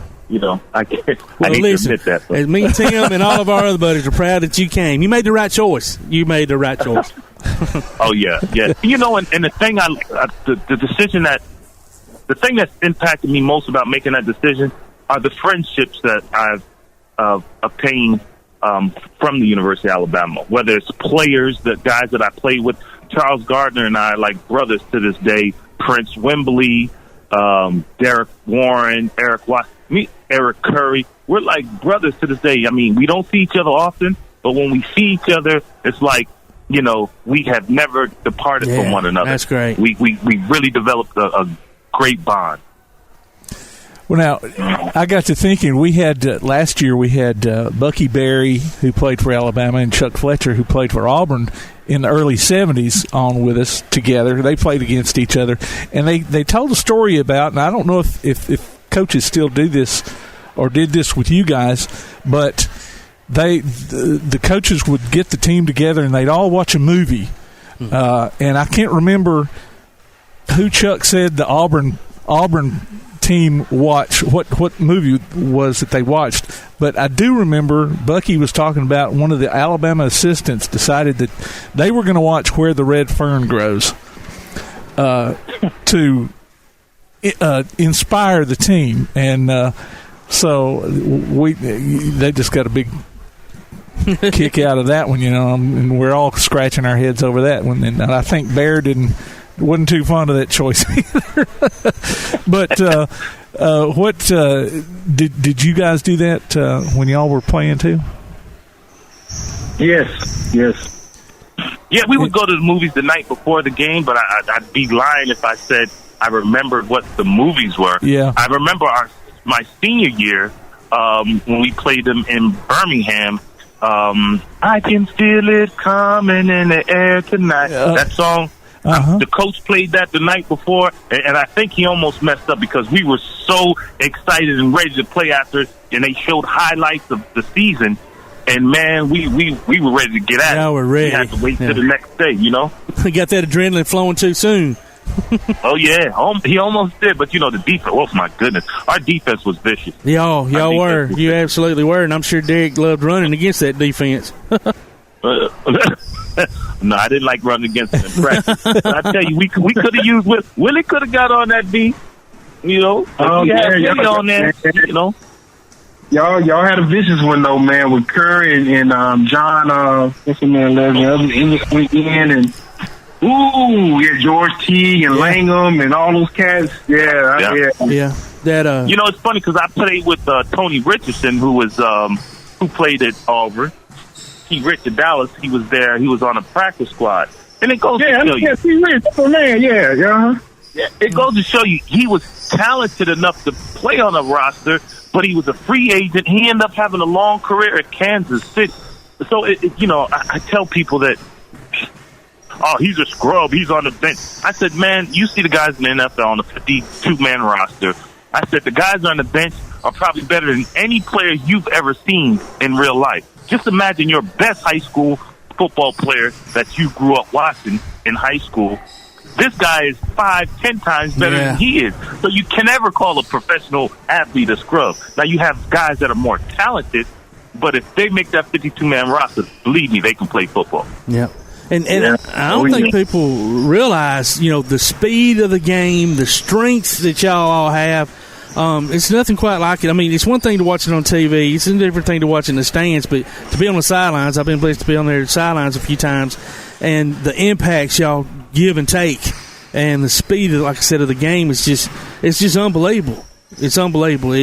I can't. Well, I hate listen, to admit that. As me, Tim, and all of our other buddies are proud that you came. You made the right choice. Oh yeah. And the thing the thing that's impacted me most about making that decision are the friendships that I've obtained from the University of Alabama, whether it's players, the guys that I played with. Charles Gardner and I are like brothers to this day. Prince Wembley, Derek Warren, Eric Curry. We're like brothers to this day. I mean, we don't see each other often, but when we see each other, it's like, we have never departed from one another. That's great. We really developed a great bond. Well, now, I got to thinking, we had last year we had Bucky Berry, who played for Alabama, and Chuck Fletcher, who played for Auburn in the early 70s, on with us together. They played against each other, and they told a story about, and I don't know if coaches still do this or did this with you guys, but the coaches would get the team together and they'd all watch a movie. And I can't remember who Chuck said the Auburn team watched, what movie was that they watched, but I do remember Bucky was talking about one of the Alabama assistants decided that they were going to watch Where the Red Fern Grows to inspire the team, and so they just got a big kick out of that one, and we're all scratching our heads over that one, and I think Bear wasn't too fond of that choice either. But what did you guys do that when y'all were playing too? Yes. Yeah, we would go to the movies the night before the game, but I'd be lying if I said I remembered what the movies were. Yeah, I remember my senior year when we played them in Birmingham. I can feel it coming in the air tonight. That song. The coach played that the night before, and I think he almost messed up because we were so excited and ready to play after, and they showed highlights of the season, and man, we were ready to get at it. Yeah, we're ready. We had to wait till the next day, We got that adrenaline flowing too soon. Oh yeah, he almost did, but the defense. Oh my goodness, our defense was vicious. Y'all were. You absolutely were, and I'm sure Derrick loved running against that defense. No, I didn't like running against him in practice. I tell you, we could have used Willie could have got on that beat. Oh, yeah, Willie on there. Y'all had a vicious one though, man, with Curry and John. What's the man? Weekend, and Ooh, yeah, George T. and Langham and all those cats. Yeah. That you know, it's funny because I played with Tony Richardson, who played at Auburn. T. Rich at Dallas. He was there. He was on a practice squad, and it goes to show you. T. Rich, that's my man. Yeah. It goes to show you he was talented enough to play on a roster, but he was a free agent. He ended up having a long career at Kansas City. So, you know, I tell people that, oh, he's a scrub, he's on the bench. I said, man, you see the guys in the NFL on the 52-man roster. I said, the guys on the bench are probably better than any player you've ever seen in real life. Just imagine your best high school football player that you grew up watching in high school. This guy is 5-10 times better than he is. So you can never call a professional athlete a scrub. Now, you have guys that are more talented, but if they make that 52-man roster, believe me, they can play football. Yeah. And I don't think people realize, you know, the speed of the game, the strength that y'all all have. It's nothing quite like it. I mean, it's one thing to watch it on TV. It's a different thing to watch in the stands. But to be on the sidelines, I've been blessed to be on the sidelines a few times. And the impacts y'all give and take and the speed, like I said, of the game is just unbelievable. It's unbelievable.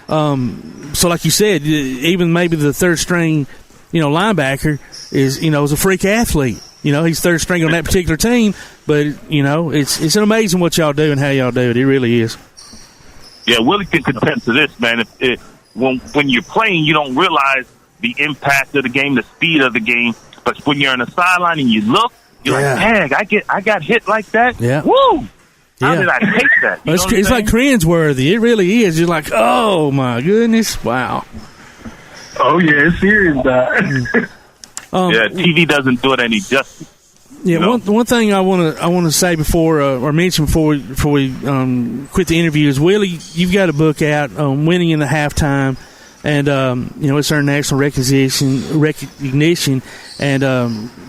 So like you said, even maybe the third string, you know, linebacker is a freak athlete. You know, he's third string on that particular team, but you know, it's amazing what y'all do and how y'all do it. It really is. Yeah, Willie can contest to this, man. When you're playing, you don't realize the impact of the game, the speed of the game. But when you're on the sideline and you look, you're like, dang, I got hit like that. Yeah. Woo! How did I take that? It's like cringeworthy. It really is. You're like, oh my goodness, wow. Oh yeah, it's serious. TV doesn't do it any justice. Yeah, one thing I want to say before or mention before we quit the interview is, Willie, you've got a book out, Winning in the Halftime, and you know, it's our national recognition, and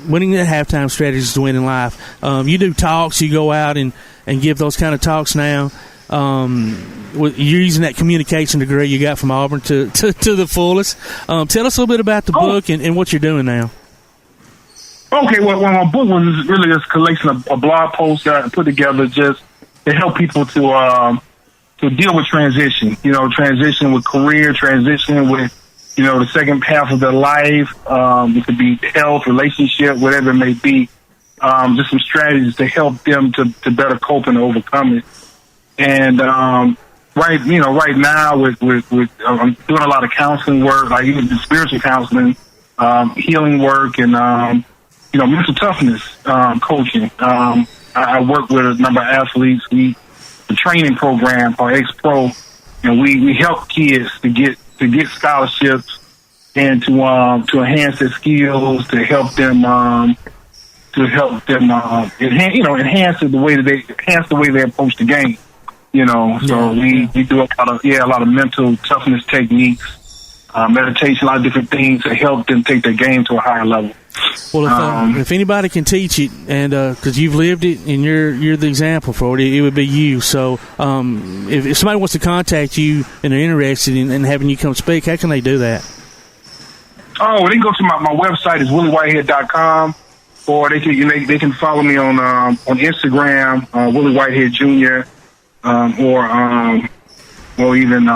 winning the halftime strategies to win in life. You do talks, you go out and give those kind of talks now. You're using that communication degree you got from Auburn to the fullest. Tell us a little bit about the book and what you're doing now. Okay, well, my book was really just a collection of blog posts that I put together just to help people to deal with transition. You know, transition with career, transition with, you know, the second half of their life. It could be health, relationship, whatever it may be. Just some strategies to help them to better cope and overcome it. And right now with I'm doing a lot of counseling work, like even spiritual counseling, healing work, and you know, mental toughness coaching. I work with a number of athletes. The training program called X-Pro, and we help kids to get scholarships and to enhance their skills, to help them enhance the way they approach the game. You know, so we do a lot of mental toughness techniques, meditation, a lot of different things to help them take their game to a higher level. Well, if anybody can teach it, and because you've lived it and you're the example for it, it would be you. So if somebody wants to contact you and they're interested in having you come speak, how can they do that? Oh, they can go to my website is williewhitehead.com, or they can follow me on Instagram, Willie Whitehead Jr., or even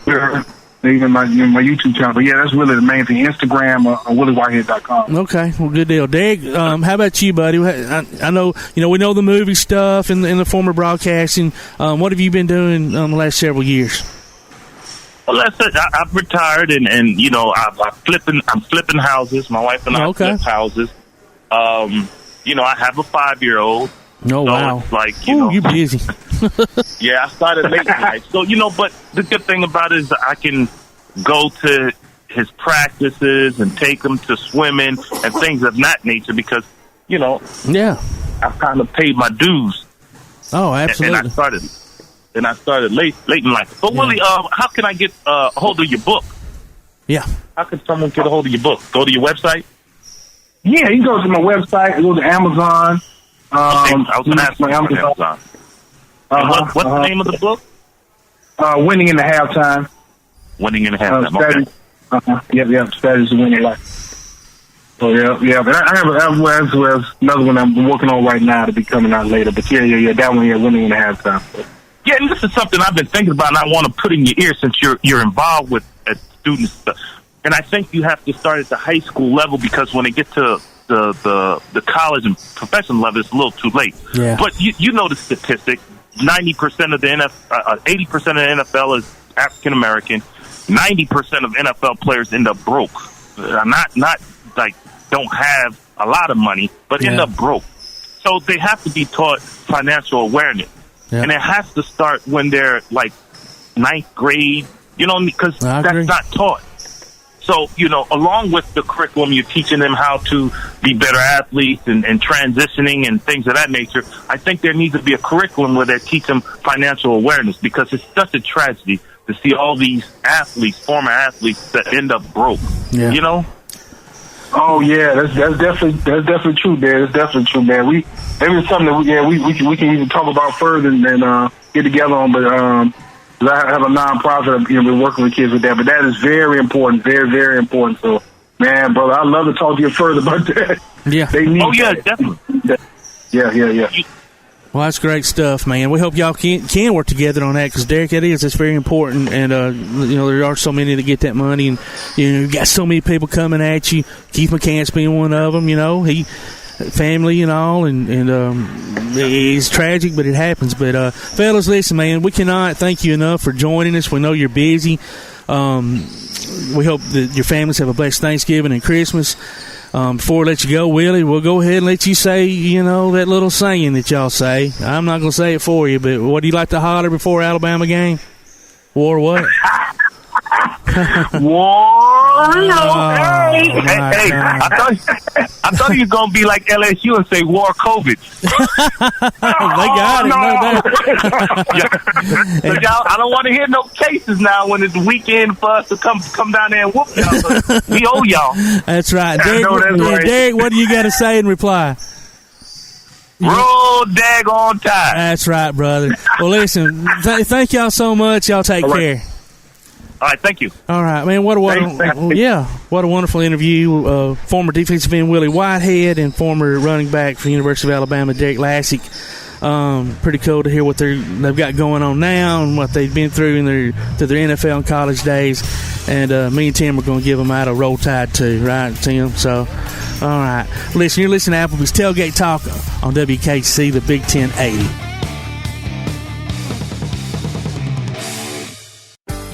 Twitter. Even my YouTube channel. But, yeah, that's really the main thing, Instagram or williewhitehead.com. Okay, well, good deal. Derrick, how about you, buddy? I know, we know the movie stuff and the former broadcasting. What have you been doing the last several years? Well, that's it. I've retired, and I'm flipping houses. My wife and I flip houses. I have a 5-year-old. Oh, wow. It's like, you're busy. Yeah, I started late in life. So, but the good thing about it is I can go to his practices and take him to swimming and things of that nature because, I've kind of paid my dues. Oh, absolutely. And I started late in life. But, Willie, how can I get a hold of your book? Yeah. How can someone get a hold of your book? Go to your website? Yeah, you can go to my website, go to Amazon. I was going to ask you about Amazon. What's the name of the book? Winning in the Halftime. Winning in the Halftime, okay. Yep, strategies to win in life. So yeah. But I have another one I'm working on right now to be coming out later. But yeah. That one, winning in the halftime. Yeah, and this is something I've been thinking about, and I want to put in your ear since you're involved with students. And I think you have to start at the high school level, because when it gets to the college and professional level, it's a little too late. Yeah. But you know the statistic: 80% of the NFL is African American. 90% of NFL players end up broke. Not like don't have a lot of money, but end up broke. So they have to be taught financial awareness. Yeah. And it has to start when they're like 9th grade, because that's not taught. So, along with the curriculum, you're teaching them how to be better athletes and transitioning and things of that nature. I think there needs to be a curriculum where they teach them financial awareness, because it's such a tragedy to see all these former athletes that end up broke, Oh yeah, that's definitely true, man. It's definitely true, man. Maybe it's something that we can even talk about further and get together on. But I have a nonprofit, been working with kids with that. But that is very important, very very important. So, man, brother, I'd love to talk to you further about that. Yeah. They need that. Definitely. Yeah. Well, that's great stuff, man. We hope y'all can work together on that, because Derrick, it's very important, and there are so many that get that money, and you got so many people coming at you. Keith McCants being one of them. He family and all, and it's tragic, but it happens. But fellas, listen, man, we cannot thank you enough for joining us. We know you're busy. We hope that your families have a blessed Thanksgiving and Christmas. Before I let you go, Willie, we'll go ahead and let you say, that little saying that y'all say. I'm not going to say it for you, but what do you like to holler before Alabama game? War what? War, hey, I thought you were going to be like LSU and say war COVID. They got it, no doubt. I don't want to hear no cases now when it's the weekend for us to come down there and whoop y'all. We owe y'all. That's right. Derrick, what do you got to say in reply? Roll daggone tide. That's right, brother. Well, listen, thank y'all so much. Y'all take care. All right, thank you. All right, man. What a wonderful interview. Former defensive end Willie Whitehead and former running back for the University of Alabama Derrick Lassic. Pretty cool to hear what they've got going on now and what they've been through through their NFL and college days. And me and Tim are going to give them out a roll tide too, right, Tim? So, all right. Listen, you're listening to Applebee's Tailgate Talk on WKC, the Big 1080.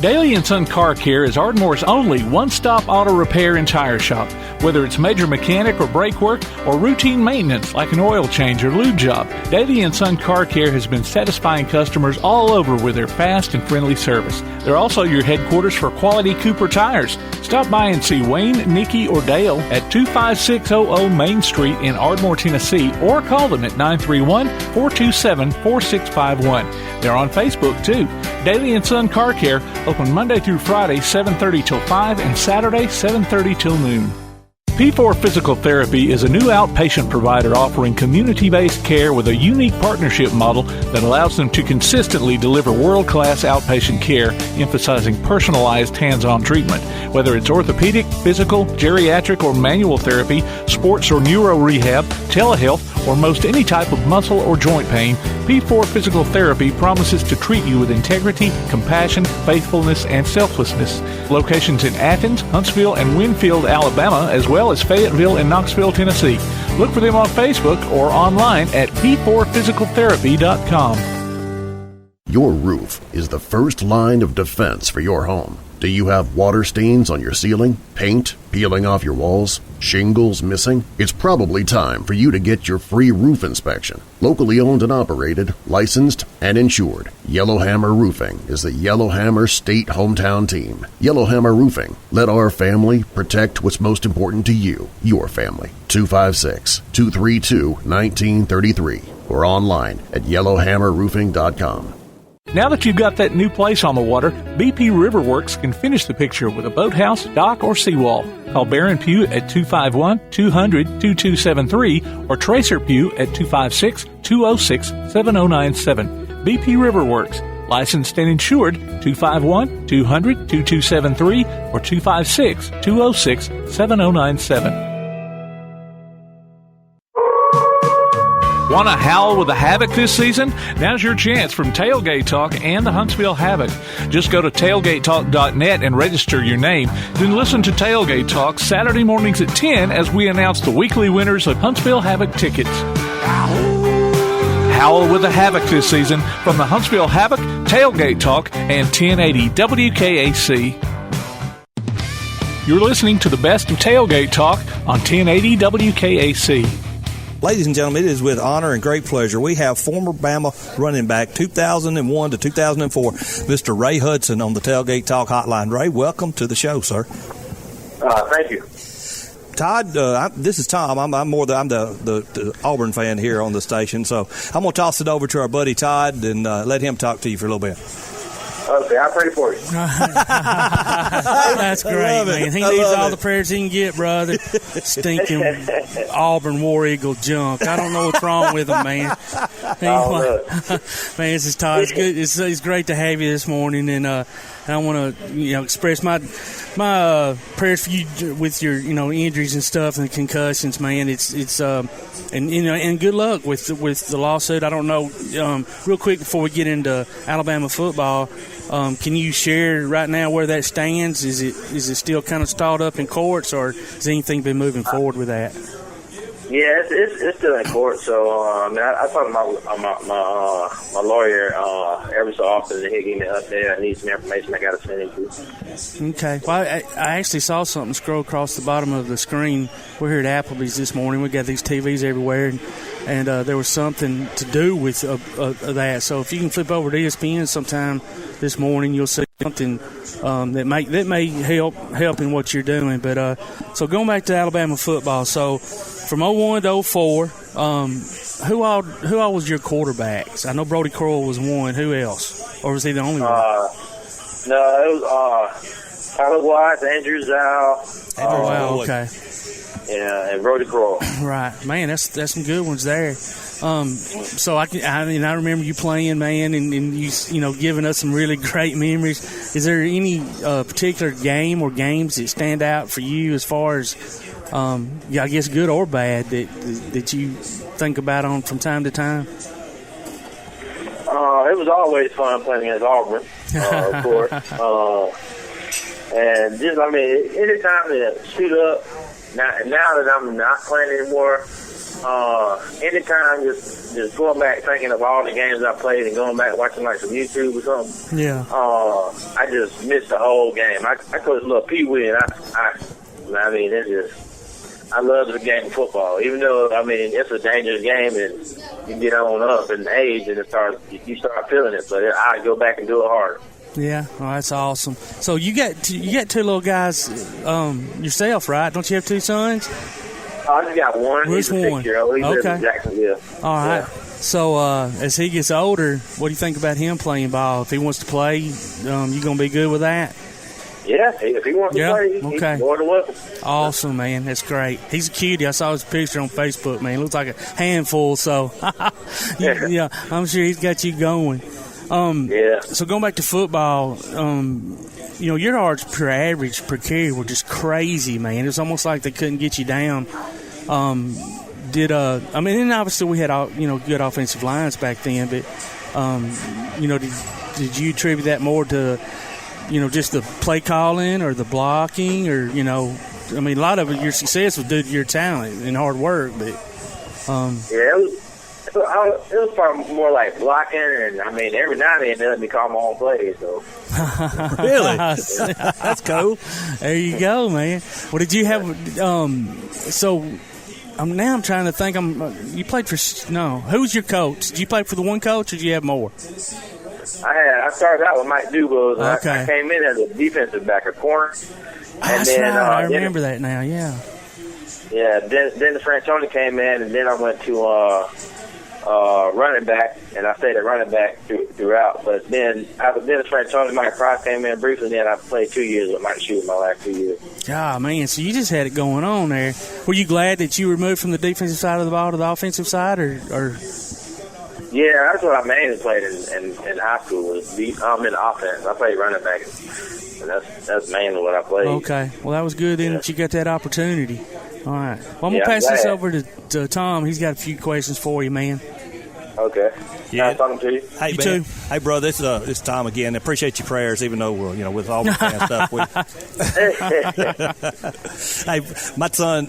Daly & Son Car Care is Ardmore's only one-stop auto repair and tire shop. Whether it's major mechanic or brake work or routine maintenance like an oil change or lube job, Daly & Son Car Care has been satisfying customers all over with their fast and friendly service. They're also your headquarters for quality Cooper tires. Stop by and see Wayne, Nikki, or Dale at 25600 Main Street in Ardmore, Tennessee, or call them at 931-427-4651. They're on Facebook, too. Daly & Son Car Care, open Monday through Friday, 7:30 till 5, and Saturday, 7:30 till noon. P4 Physical Therapy is a new outpatient provider offering community-based care with a unique partnership model that allows them to consistently deliver world-class outpatient care, emphasizing personalized hands-on treatment. Whether it's orthopedic, physical, geriatric, or manual therapy, sports or neuro rehab, telehealth, or most any type of muscle or joint pain, P4 Physical Therapy promises to treat you with integrity, compassion, faithfulness, and selflessness. Locations in Athens, Huntsville, and Winfield, Alabama, as well as Fayetteville and Knoxville, Tennessee. Look for them on Facebook or online at p4physicaltherapy.com. Your roof is the first line of defense for your home. Do you have water stains on your ceiling, paint peeling off your walls, shingles missing? It's probably time for you to get your free roof inspection. Locally owned and operated, licensed, and insured, Yellowhammer Roofing is the Yellowhammer State hometown team. Yellowhammer Roofing. Let our family protect what's most important to you, your family. 256-232-1933 or online at yellowhammerroofing.com. Now that you've got that new place on the water, BP Riverworks can finish the picture with a boathouse, dock, or seawall. Call Barron Pugh at 251-200-2273 or Tracer Pugh at 256-206-7097. BP Riverworks, licensed and insured, 251-200-2273 or 256-206-7097. Want to howl with the Havoc this season? Now's your chance from Tailgate Talk and the Huntsville Havoc. Just go to tailgatetalk.net and register your name. Then listen to Tailgate Talk Saturday mornings at 10 as we announce the weekly winners of Huntsville Havoc tickets. Howl with the Havoc this season from the Huntsville Havoc, Tailgate Talk, and 1080 WKAC. You're listening to the best of Tailgate Talk on 1080 WKAC. Ladies and gentlemen, it is with honor and great pleasure we have former Bama running back 2001 to 2004, Mr. Ray Hudson on the Tailgate Talk hotline. Ray, welcome to the show, sir. Thank you. Todd, this is Tom. I'm the Auburn fan here on the station, so I'm going to toss it over to our buddy Todd and let him talk to you for a little bit. Okay, I'll pray for you. That's great, man. He needs all the prayers he can get, brother. Stinking Auburn War Eagle junk. I don't know what's wrong with him, man. Man, this is Todd. It's good. It's great to have you this morning, and I want to express my prayers for you with your injuries and stuff and concussions, man. It's and good luck with the lawsuit. I don't know. Real quick before we get into Alabama football. Can you share right now where that stands? Is it still kind of stalled up in courts, or has anything been moving forward with that? Yeah, it's still in court. So I talk to my lawyer every so often, and he give me an update. I need some information I got to send him to. Okay. Well, I actually saw something scroll across the bottom of the screen. We're here at Applebee's this morning. We got these TVs everywhere, and there was something to do with that. So if you can flip over to ESPN sometime this morning, you'll see something that may help in what you're doing. But so going back to Alabama football, so from 01 to 04, who all was your quarterbacks? I know Brody Crowell was one. Who else? Or was he the only one? No, it was Tyler White, Andrew Zhao. Wow, okay. Yeah, and Brody Crowell. Right, man. That's some good ones there. So I remember you playing, man, and you giving us some really great memories. Is there any particular game or games that stand out for you as far as, I guess good or bad, that you think about on from time to time? It was always fun playing against Auburn, of course. And just, anytime to shoot up. Now that I'm not playing anymore, anytime just going back thinking of all the games I played and going back watching like some YouTube or something. Yeah. I just missed the whole game. I coached a little Pee-wee, and it's just, I love the game of football. Even though it's a dangerous game, and you get on up in age, and you start feeling it. But I go back and do it harder. Yeah, well, that's awesome. So you got two little guys yourself, right? Don't you have two sons? I just got one. Where's He's a 6-year-old. He lives in Jacksonville. All right. Yeah. So as he gets older, what do you think about him playing ball? If he wants to play, you gonna be good with that? Yeah, if he wants to play, he's more than welcome. Awesome, man. That's great. He's a cutie. I saw his picture on Facebook, man. He looks like a handful, so yeah, I'm sure he's got you going. So going back to football, your yards per average per carry were just crazy, man. It's almost like they couldn't get you down. And obviously we had good offensive lines back then, but did you attribute that more to just the play calling or the blocking, or a lot of it, your success was due to your talent and hard work, but it was probably more like blocking, and every now and then they let me call my own plays. So really, that's cool. There you go, man. Well, did you have? Now I'm trying to think. You played for who's your coach? Did you play for the one coach, or did you have more? I started out with Mike Dubos. Okay. I came in as a defensive back, a corner. That's right. I remember that now. Yeah. Yeah. Then the Franchoni came in, and then I went to running back, and I stayed at running back throughout. But then after the Franchoni, Mike Price came in briefly. Then I played 2 years with Mike Shue my last 2 years. Ah, man, so you just had it going on there. Were you glad that you were moved from the defensive side of the ball to the offensive side, or? Yeah, that's what I mainly played in high school. Was in offense. I played running back, and that's mainly what I played. Okay, well that was good then that you got that opportunity. All right. Well, I'm going to pass this over to Tom. He's got a few questions for you, man. Okay. Yeah. Nice talking to you. Hey, You man. too. Hey, bro, this is Tom again. I appreciate your prayers, even though we're, with Auburn fan stuff. Hey,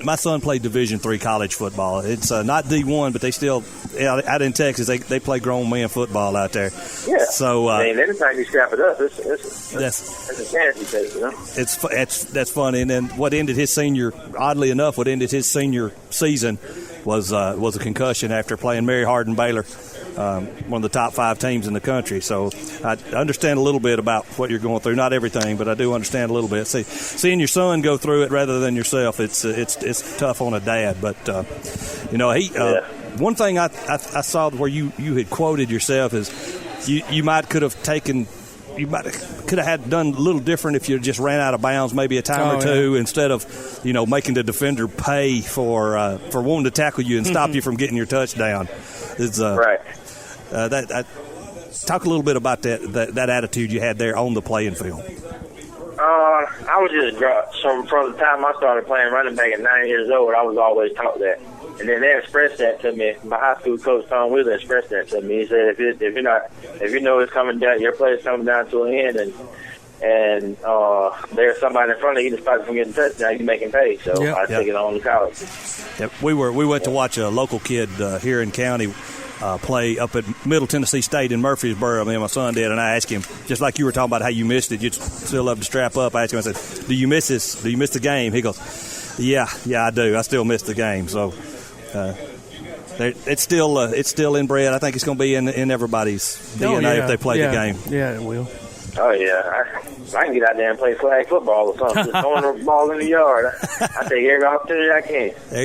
my son played Division III college football. It's not D1, but they still out in Texas. They play grown men football out there. Yeah. So anytime you strap it up, it's a chance you take, you know. That's funny. And then what ended his senior senior season was a concussion after playing Mary Hardin Baylor, one of the top 5 teams in the country. So I understand a little bit about what you're going through. Not everything, but I do understand a little bit. Seeing your son go through it rather than yourself, it's tough on a dad. But one thing I saw where you had quoted yourself is you could have done a little different if you just ran out of bounds maybe a time or two instead of, making the defender pay for wanting to tackle you and stop you from getting your touchdown. It's, right. Talk a little bit about that attitude you had there on the playing field. I was just from the time I started playing running back at 9 years old, I was always taught that. And then they expressed that to me. My high school coach, Tom Wheeler, expressed that to me. He said, if you know it's coming down, your play is coming down to an end, and there's somebody in front of you to stop you from getting touched, now you making pay. So I took it on to college. Yep. We went to watch a local kid here in county play up at Middle Tennessee State in Murfreesboro. Me and my son did, and I asked him, just like you were talking about how you missed it, you'd still love to strap up. I asked him, I said, do you miss this? Do you miss the game? He goes, yeah, I do. I still miss the game. So it's still inbred. I think it's going to be in everybody's DNA if they play the game. Yeah, it will. Oh, yeah. I can get out there and play flag football or something. Just throwing the ball in the yard. I take every opportunity I can. There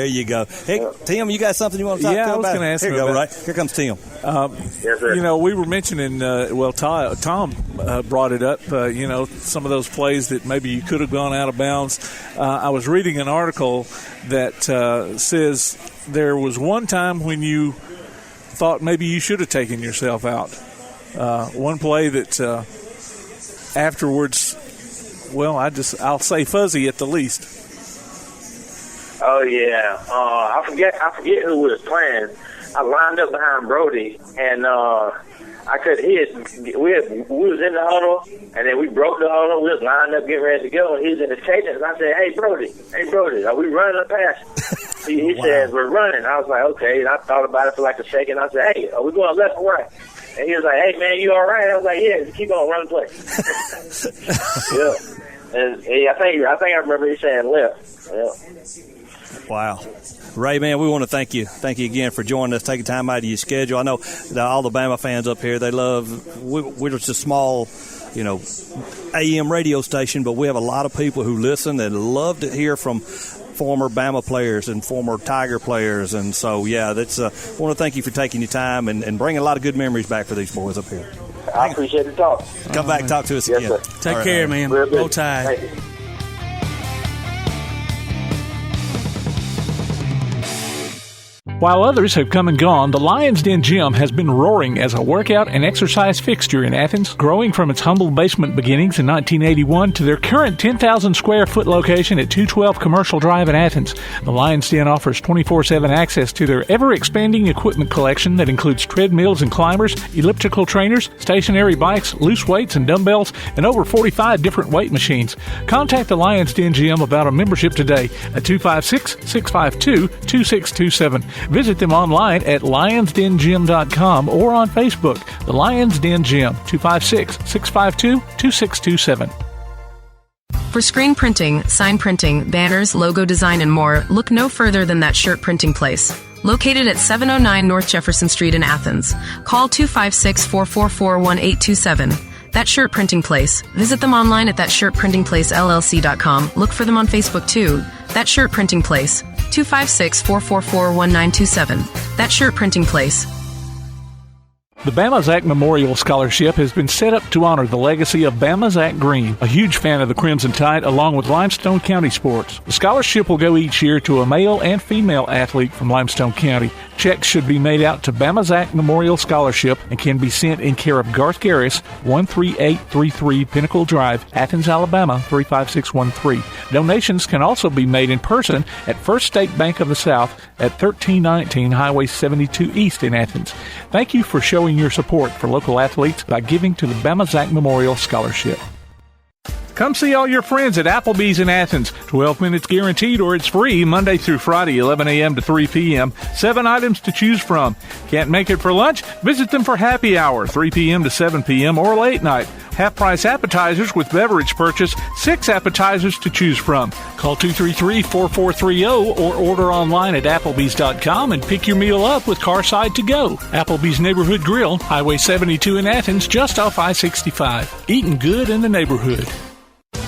you go. Hey, Tim, you got something you want to talk to about? Yeah, I was going to ask Here you you go, about. right? Here comes Tim. Yes, sir. We were mentioning, Tom brought it up, some of those plays that maybe you could have gone out of bounds. I was reading an article that says there was one time when you thought maybe you should have taken yourself out. One play that afterwards, I'll say fuzzy at the least. Oh yeah, I forget who was playing. I lined up behind Brody, and I could hear. We was in the huddle, and then we broke the huddle. We was lined up, getting ready to go, and he was in the cadence. And I said, "Hey Brody, are we running or pass?" He said, "We're running." I was like, "Okay." And I thought about it for like a second. I said, "Hey, are we going left or right?" And he was like, "Hey man, you all right?" I was like, "Yeah, just keep on running play." Yeah, and I think I remember he saying left. Yeah. Wow. Ray, man, we want to thank you again for joining us, taking time out of your schedule. I know all the Bama fans up here, we're just a small, AM radio station, but we have a lot of people who listen and love to hear from former Bama players and former Tiger players. And so, I want to thank you for taking your time and bringing a lot of good memories back for these boys up here. I appreciate the talk. Come back and talk to us again. Sir. Take care, man. Roll Tide. While others have come and gone, the Lions Den Gym has been roaring as a workout and exercise fixture in Athens, growing from its humble basement beginnings in 1981 to their current 10,000 square foot location at 212 Commercial Drive in Athens. The Lions Den offers 24/7 access to their ever-expanding equipment collection that includes treadmills and climbers, elliptical trainers, stationary bikes, loose weights and dumbbells, and over 45 different weight machines. Contact the Lions Den Gym about a membership today at 256-652-2627. Visit them online at lionsdengym.com or on Facebook. The Lions Den Gym, 256-652-2627. For screen printing, sign printing, banners, logo design, and more, look no further than That Shirt Printing Place. Located at 709 North Jefferson Street in Athens. Call 256-444-1827. That Shirt Printing Place. Visit them online at thatshirtprintingplacellc.com. Look for them on Facebook too. That Shirt Printing Place. 256-444-1927. That Shirt Printing Place. The Bama Zach Memorial Scholarship has been set up to honor the legacy of Bama Zach Green, a huge fan of the Crimson Tide, along with Limestone County sports. The scholarship will go each year to a male and female athlete from Limestone County. Checks should be made out to Bama Zach Memorial Scholarship and can be sent in care of Garth Garris, 13833 Pinnacle Drive, Athens, Alabama, 35613. Donations can also be made in person at First State Bank of the South at 1319 Highway 72 East in Athens. Thank you for showing your support for local athletes by giving to the Bama Zach Memorial Scholarship. Come see all your friends at Applebee's in Athens. 12 minutes guaranteed or it's free Monday through Friday, 11 a.m. to 3 p.m. 7 items to choose from. Can't make it for lunch? Visit them for happy hour, 3 p.m. to 7 p.m. or late night. Half-price appetizers with beverage purchase, 6 appetizers to choose from. Call 233-4430 or order online at Applebee's.com and pick your meal up with Carside to Go. Applebee's Neighborhood Grill, Highway 72 in Athens, just off I-65. Eating good in the neighborhood.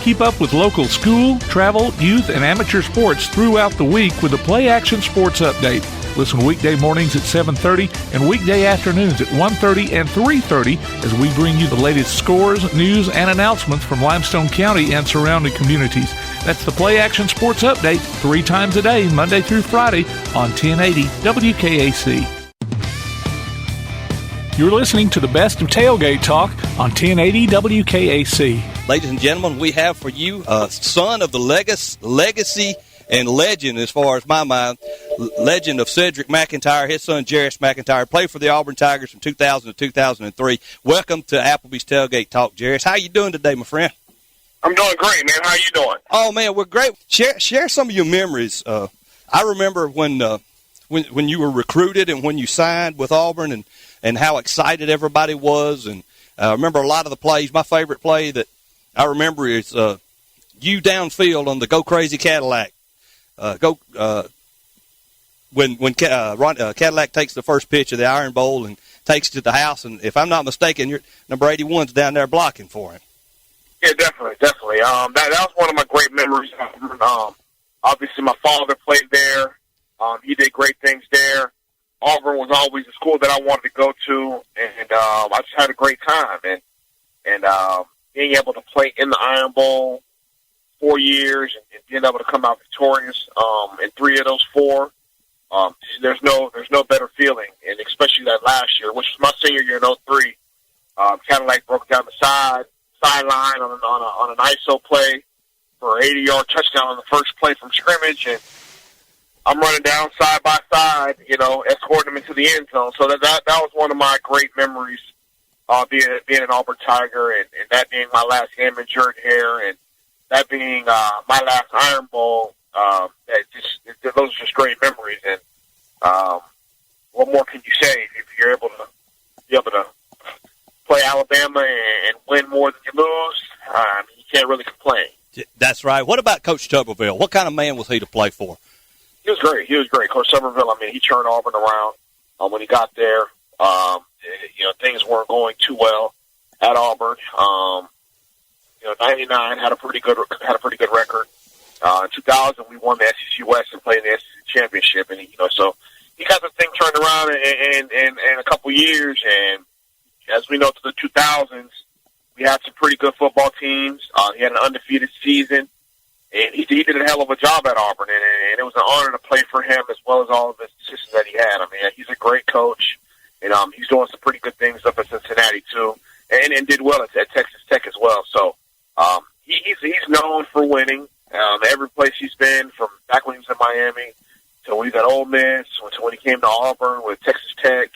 Keep up with local school, travel, youth, and amateur sports throughout the week with the Play Action Sports Update. Listen weekday mornings at 7:30 and weekday afternoons at 1:30 and 3:30 as we bring you the latest scores, news, and announcements from Limestone County and surrounding communities. That's the Play Action Sports Update 3 times a day, Monday through Friday on 1080 WKAC. You're listening to the best of Tailgate Talk on 1080 WKAC. Ladies and gentlemen, we have for you a son of the legacy and legend, as far as my mind, legend of Cedric McIntyre. His son, Jeris McIntyre, played for the Auburn Tigers from 2000 to 2003. Welcome to Applebee's Tailgate Talk, Jeris. How you doing today, my friend? I'm doing great, man. How you doing? Oh, man, we're great. Share some of your memories. I remember when you were recruited and when you signed with Auburn and how excited everybody was. And I remember a lot of the plays. My favorite play that I remember is you downfield on the Go Crazy Cadillac. When Cadillac takes the first pitch of the Iron Bowl and takes it to the house, and if I'm not mistaken, your number 81's down there blocking for him. Yeah, definitely. That was one of my great memories. Obviously, my father played there. He did great things there. Auburn was always a school that I wanted to go to, and I just had a great time. And being able to play in the Iron Bowl 4 years and being able to come out victorious in 3 of those 4, there's no better feeling. And especially that last year, which was my senior year in 2003, Cadillac broke down the sideline on an ISO play for an 80-yard touchdown on the first play from scrimmage, and I'm running down side by side, escorting them into the end zone. So that was one of my great memories, being an Auburn Tiger, and that being my last game in Jordan Hare, and that being my last Iron Bowl. Those are just great memories. And what more can you say if you're able to play Alabama and win more than you lose? You can't really complain. That's right. What about Coach Tuberville? What kind of man was he to play for? He was great. Coach Tuberville, he turned Auburn around when he got there. Things weren't going too well at Auburn. 99 had a pretty good record. In 2000, we won the SEC West and played in the SEC Championship, and so he got the thing turned around in a couple years. And as we know, to the 2000s, we had some pretty good football teams. He had an undefeated season. And he did a hell of a job at Auburn, and it was an honor to play for him as well as all of his assistants that he had. He's a great coach, and he's doing some pretty good things up at Cincinnati too, and did well at Texas Tech as well. So he's known for winning. Every place he's been, from back when he was in Miami to when he was at Ole Miss, to when he came to Auburn with Texas Tech,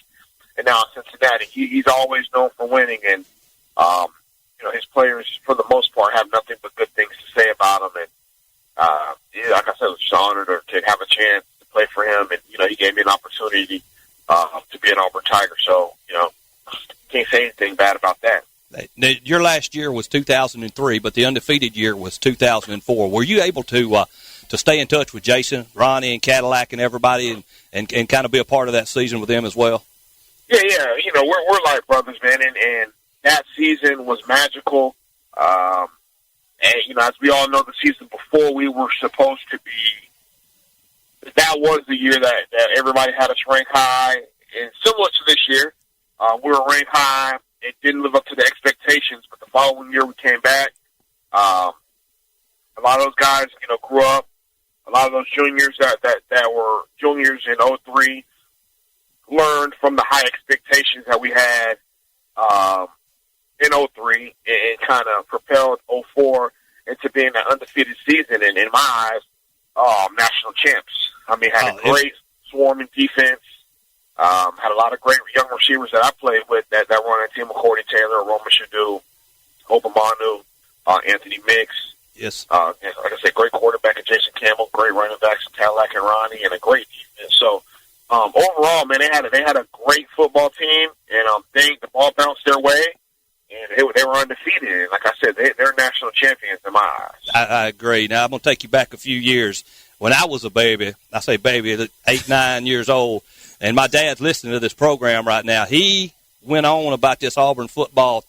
and now at Cincinnati, he's always known for winning. And his players, for the most part, have nothing but good things to say about him. And like I said, it was just an honor to have a chance to play for him, and he gave me an opportunity to be an Auburn Tiger. So can't say anything bad about that. Your last year was 2003, but the undefeated year was 2004. Were you able to stay in touch with Jason, Ronnie, and Cadillac and everybody, and kind of be a part of that season with them as well? Yeah. We're like brothers, man, and that season was magical. And, as we all know, the season before we were supposed to be, that was the year that everybody had us ranked high, and similar to this year. We were ranked high. It didn't live up to the expectations, but the following year we came back. A lot of those guys, grew up. A lot of those juniors that were juniors in 03 learned from the high expectations that we had in 03 and kind of propelled 04 into being an undefeated season. And in my eyes, national champs. I mean, had a great swarming defense. Had a lot of great young receivers that I played with that run a team of Cordy Taylor, Roman Shadu, Obamanu, Anthony Mix. Yes. And like I said, great quarterback in Jason Campbell, great running backs in Cadillac and Ronnie, and a great defense. So overall, man, they had a great football team, and the ball bounced their way, and they were undefeated. And like I said, they're national champions in my eyes. I agree. Now I'm going to take you back a few years. When I was a baby, I say baby, 8, 9 years old, and my dad's listening to this program right now. He went on about this Auburn football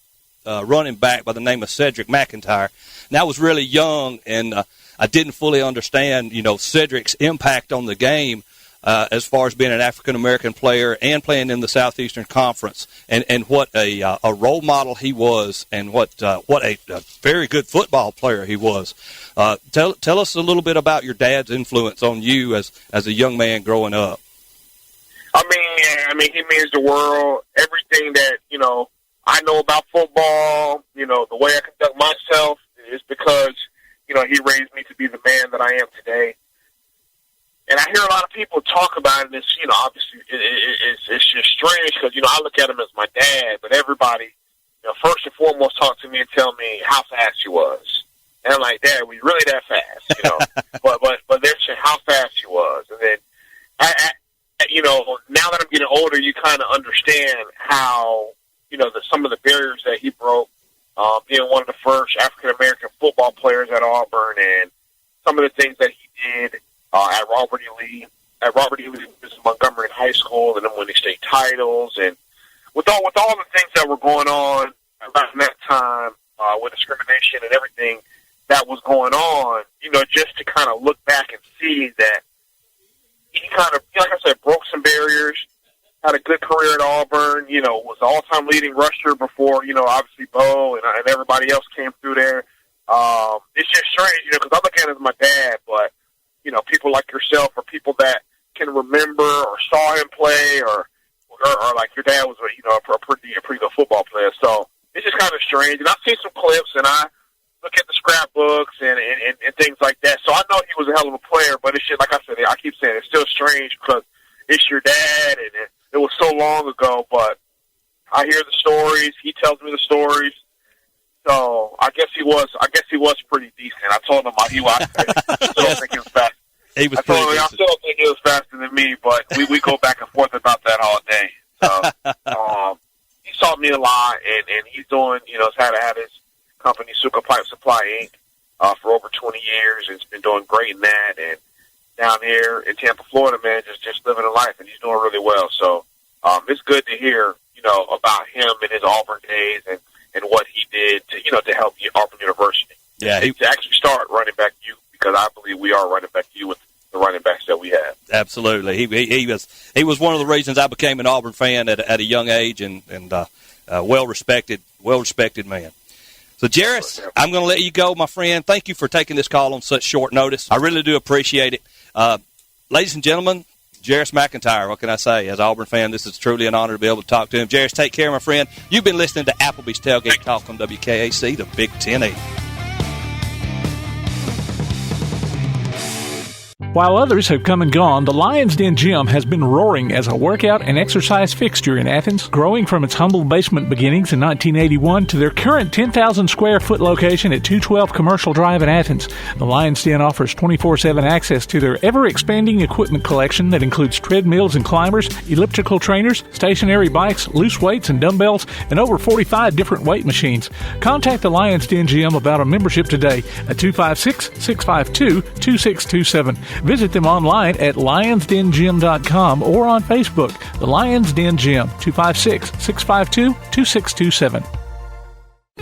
running back by the name of Cedric McIntyre. And I was really young, and I didn't fully understand, Cedric's impact on the game as far as being an African-American player and playing in the Southeastern Conference, and what a role model he was, and what a very good football player he was. Tell us a little bit about your dad's influence on you as a young man growing up. I mean, he means the world. Everything that, I know about football, the way I conduct myself is because, he raised me to be the man that I am today. And I hear a lot of people talk about it, and it's, obviously it's just strange because, I look at him as my dad, but everybody, first and foremost talk to me and tell me how fast he was. And I'm like, Dad, were you really that fast? But they're saying how fast he was. And then, now that I'm getting older, you kind of understand how, some of the barriers that he broke, being one of the first African-American football players at Auburn, and some of the things that he did at Robert E. Lee Montgomery High School, and then winning state titles, and with all the things that were going on around that time, with discrimination and everything that was going on, just to kind of look back and see that he kind of, like I said, broke some barriers, had a good career at Auburn, was the all-time leading rusher before, obviously Bo and everybody else came through there. It's just strange, because I look at it as my dad, but, people like yourself or people that can remember or saw him play or like your dad was, a pretty good football player. So it's just kind of strange. And I've seen some clips, and I look at the scrapbooks and things like that. So I know he was a hell of a player, but it's just, like I said, I keep saying it's still strange because it's your dad, and it was so long ago, but I hear the stories. He tells me the stories. So I guess he was pretty decent. I told him I still don't think he was fast. I still don't think he was faster than me, but we go back and forth about that all day. So he taught me a lot, and he's doing, has had his company, Suka Pipe Supply, Inc., for over 20 years, and he's been doing great in that. And down here in Tampa, Florida, man, just living a life, and he's doing really well. So it's good to hear, about him in his Auburn days and what he did to help Auburn University. Yeah, to actually start running back U, because I believe we are running back U with the running backs that we have. Absolutely, he was one of the reasons I became an Auburn fan at a young age, and well respected man. So, Jeris, I'm going to let you go, my friend. Thank you for taking this call on such short notice. I really do appreciate it. Ladies and gentlemen, Jeris McIntyre, what can I say? As an Auburn fan, this is truly an honor to be able to talk to him. Jeris, take care, my friend. You've been listening to Applebee's Tailgate Talk on WKAC, the Big 1080. While others have come and gone, the Lions Den Gym has been roaring as a workout and exercise fixture in Athens, growing from its humble basement beginnings in 1981 to their current 10,000 square foot location at 212 Commercial Drive in Athens. The Lions Den offers 24/7 access to their ever-expanding equipment collection that includes treadmills and climbers, elliptical trainers, stationary bikes, loose weights and dumbbells, and over 45 different weight machines. Contact the Lions Den Gym about a membership today at 256-652-2627. Visit them online at lionsdengym.com or on Facebook. The Lions Den Gym, 256-652-2627.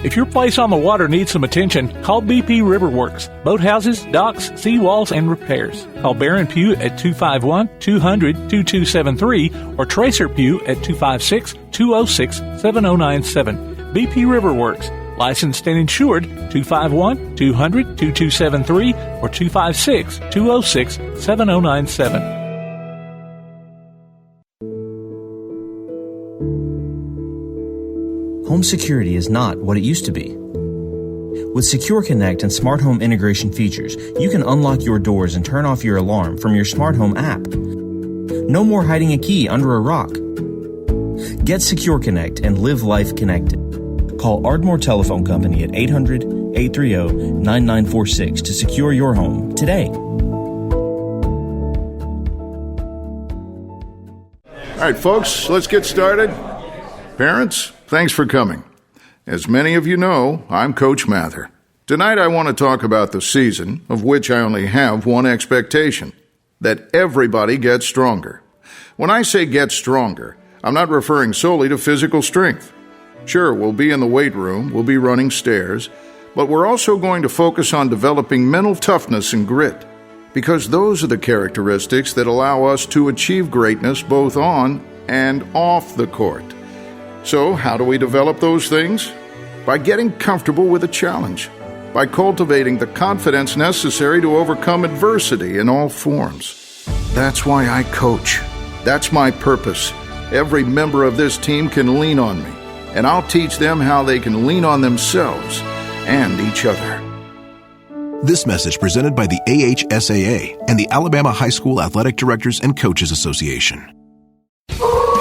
If your place on the water needs some attention, call BP Riverworks. Boathouses, docks, seawalls, and repairs. Call Barron Pugh at 251-200-2273 or Tracer Pugh at 256-206-7097. BP Riverworks. Licensed and insured, 251-200-2273 or 256-206-7097. Home security is not what it used to be. With Secure Connect and smart home integration features, you can unlock your doors and turn off your alarm from your smart home app. No more hiding a key under a rock. Get Secure Connect and live life connected. Call Ardmore Telephone Company at 800-830-9946 to secure your home today. All right, folks, let's get started. Parents, thanks for coming. As many of you know, I'm Coach Mather. Tonight I want to talk about the season, of which I only have one expectation, that everybody gets stronger. When I say get stronger, I'm not referring solely to physical strength. Sure, we'll be in the weight room, we'll be running stairs, but we're also going to focus on developing mental toughness and grit, because those are the characteristics that allow us to achieve greatness both on and off the court. So, how do we develop those things? By getting comfortable with a challenge, by cultivating the confidence necessary to overcome adversity in all forms. That's why I coach. That's my purpose. Every member of this team can lean on me, and I'll teach them how they can lean on themselves and each other. This message presented by the AHSAA and the Alabama High School Athletic Directors and Coaches Association.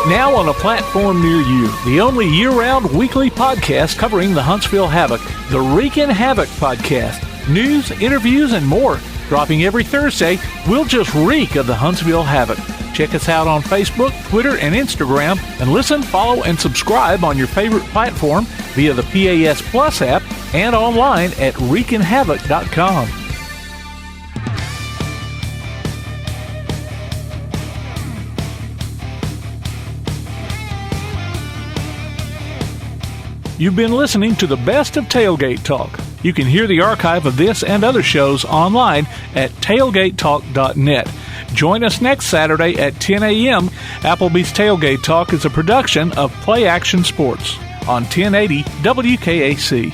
Now on a platform near you, the only year-round weekly podcast covering the Huntsville Havoc, the Wreakin' Havoc Podcast. News, interviews, and more. Dropping every Thursday, we'll just reek of the Huntsville Havoc. Check us out on Facebook, Twitter, and Instagram, and listen, follow, and subscribe on your favorite platform via the PAS Plus app and online at wreakinhavoc.com. You've been listening to the best of Tailgate Talk. You can hear the archive of this and other shows online at tailgatetalk.net. Join us next Saturday at 10 a.m. Applebee's Tailgate Talk is a production of Play Action Sports on 1080 WKAC.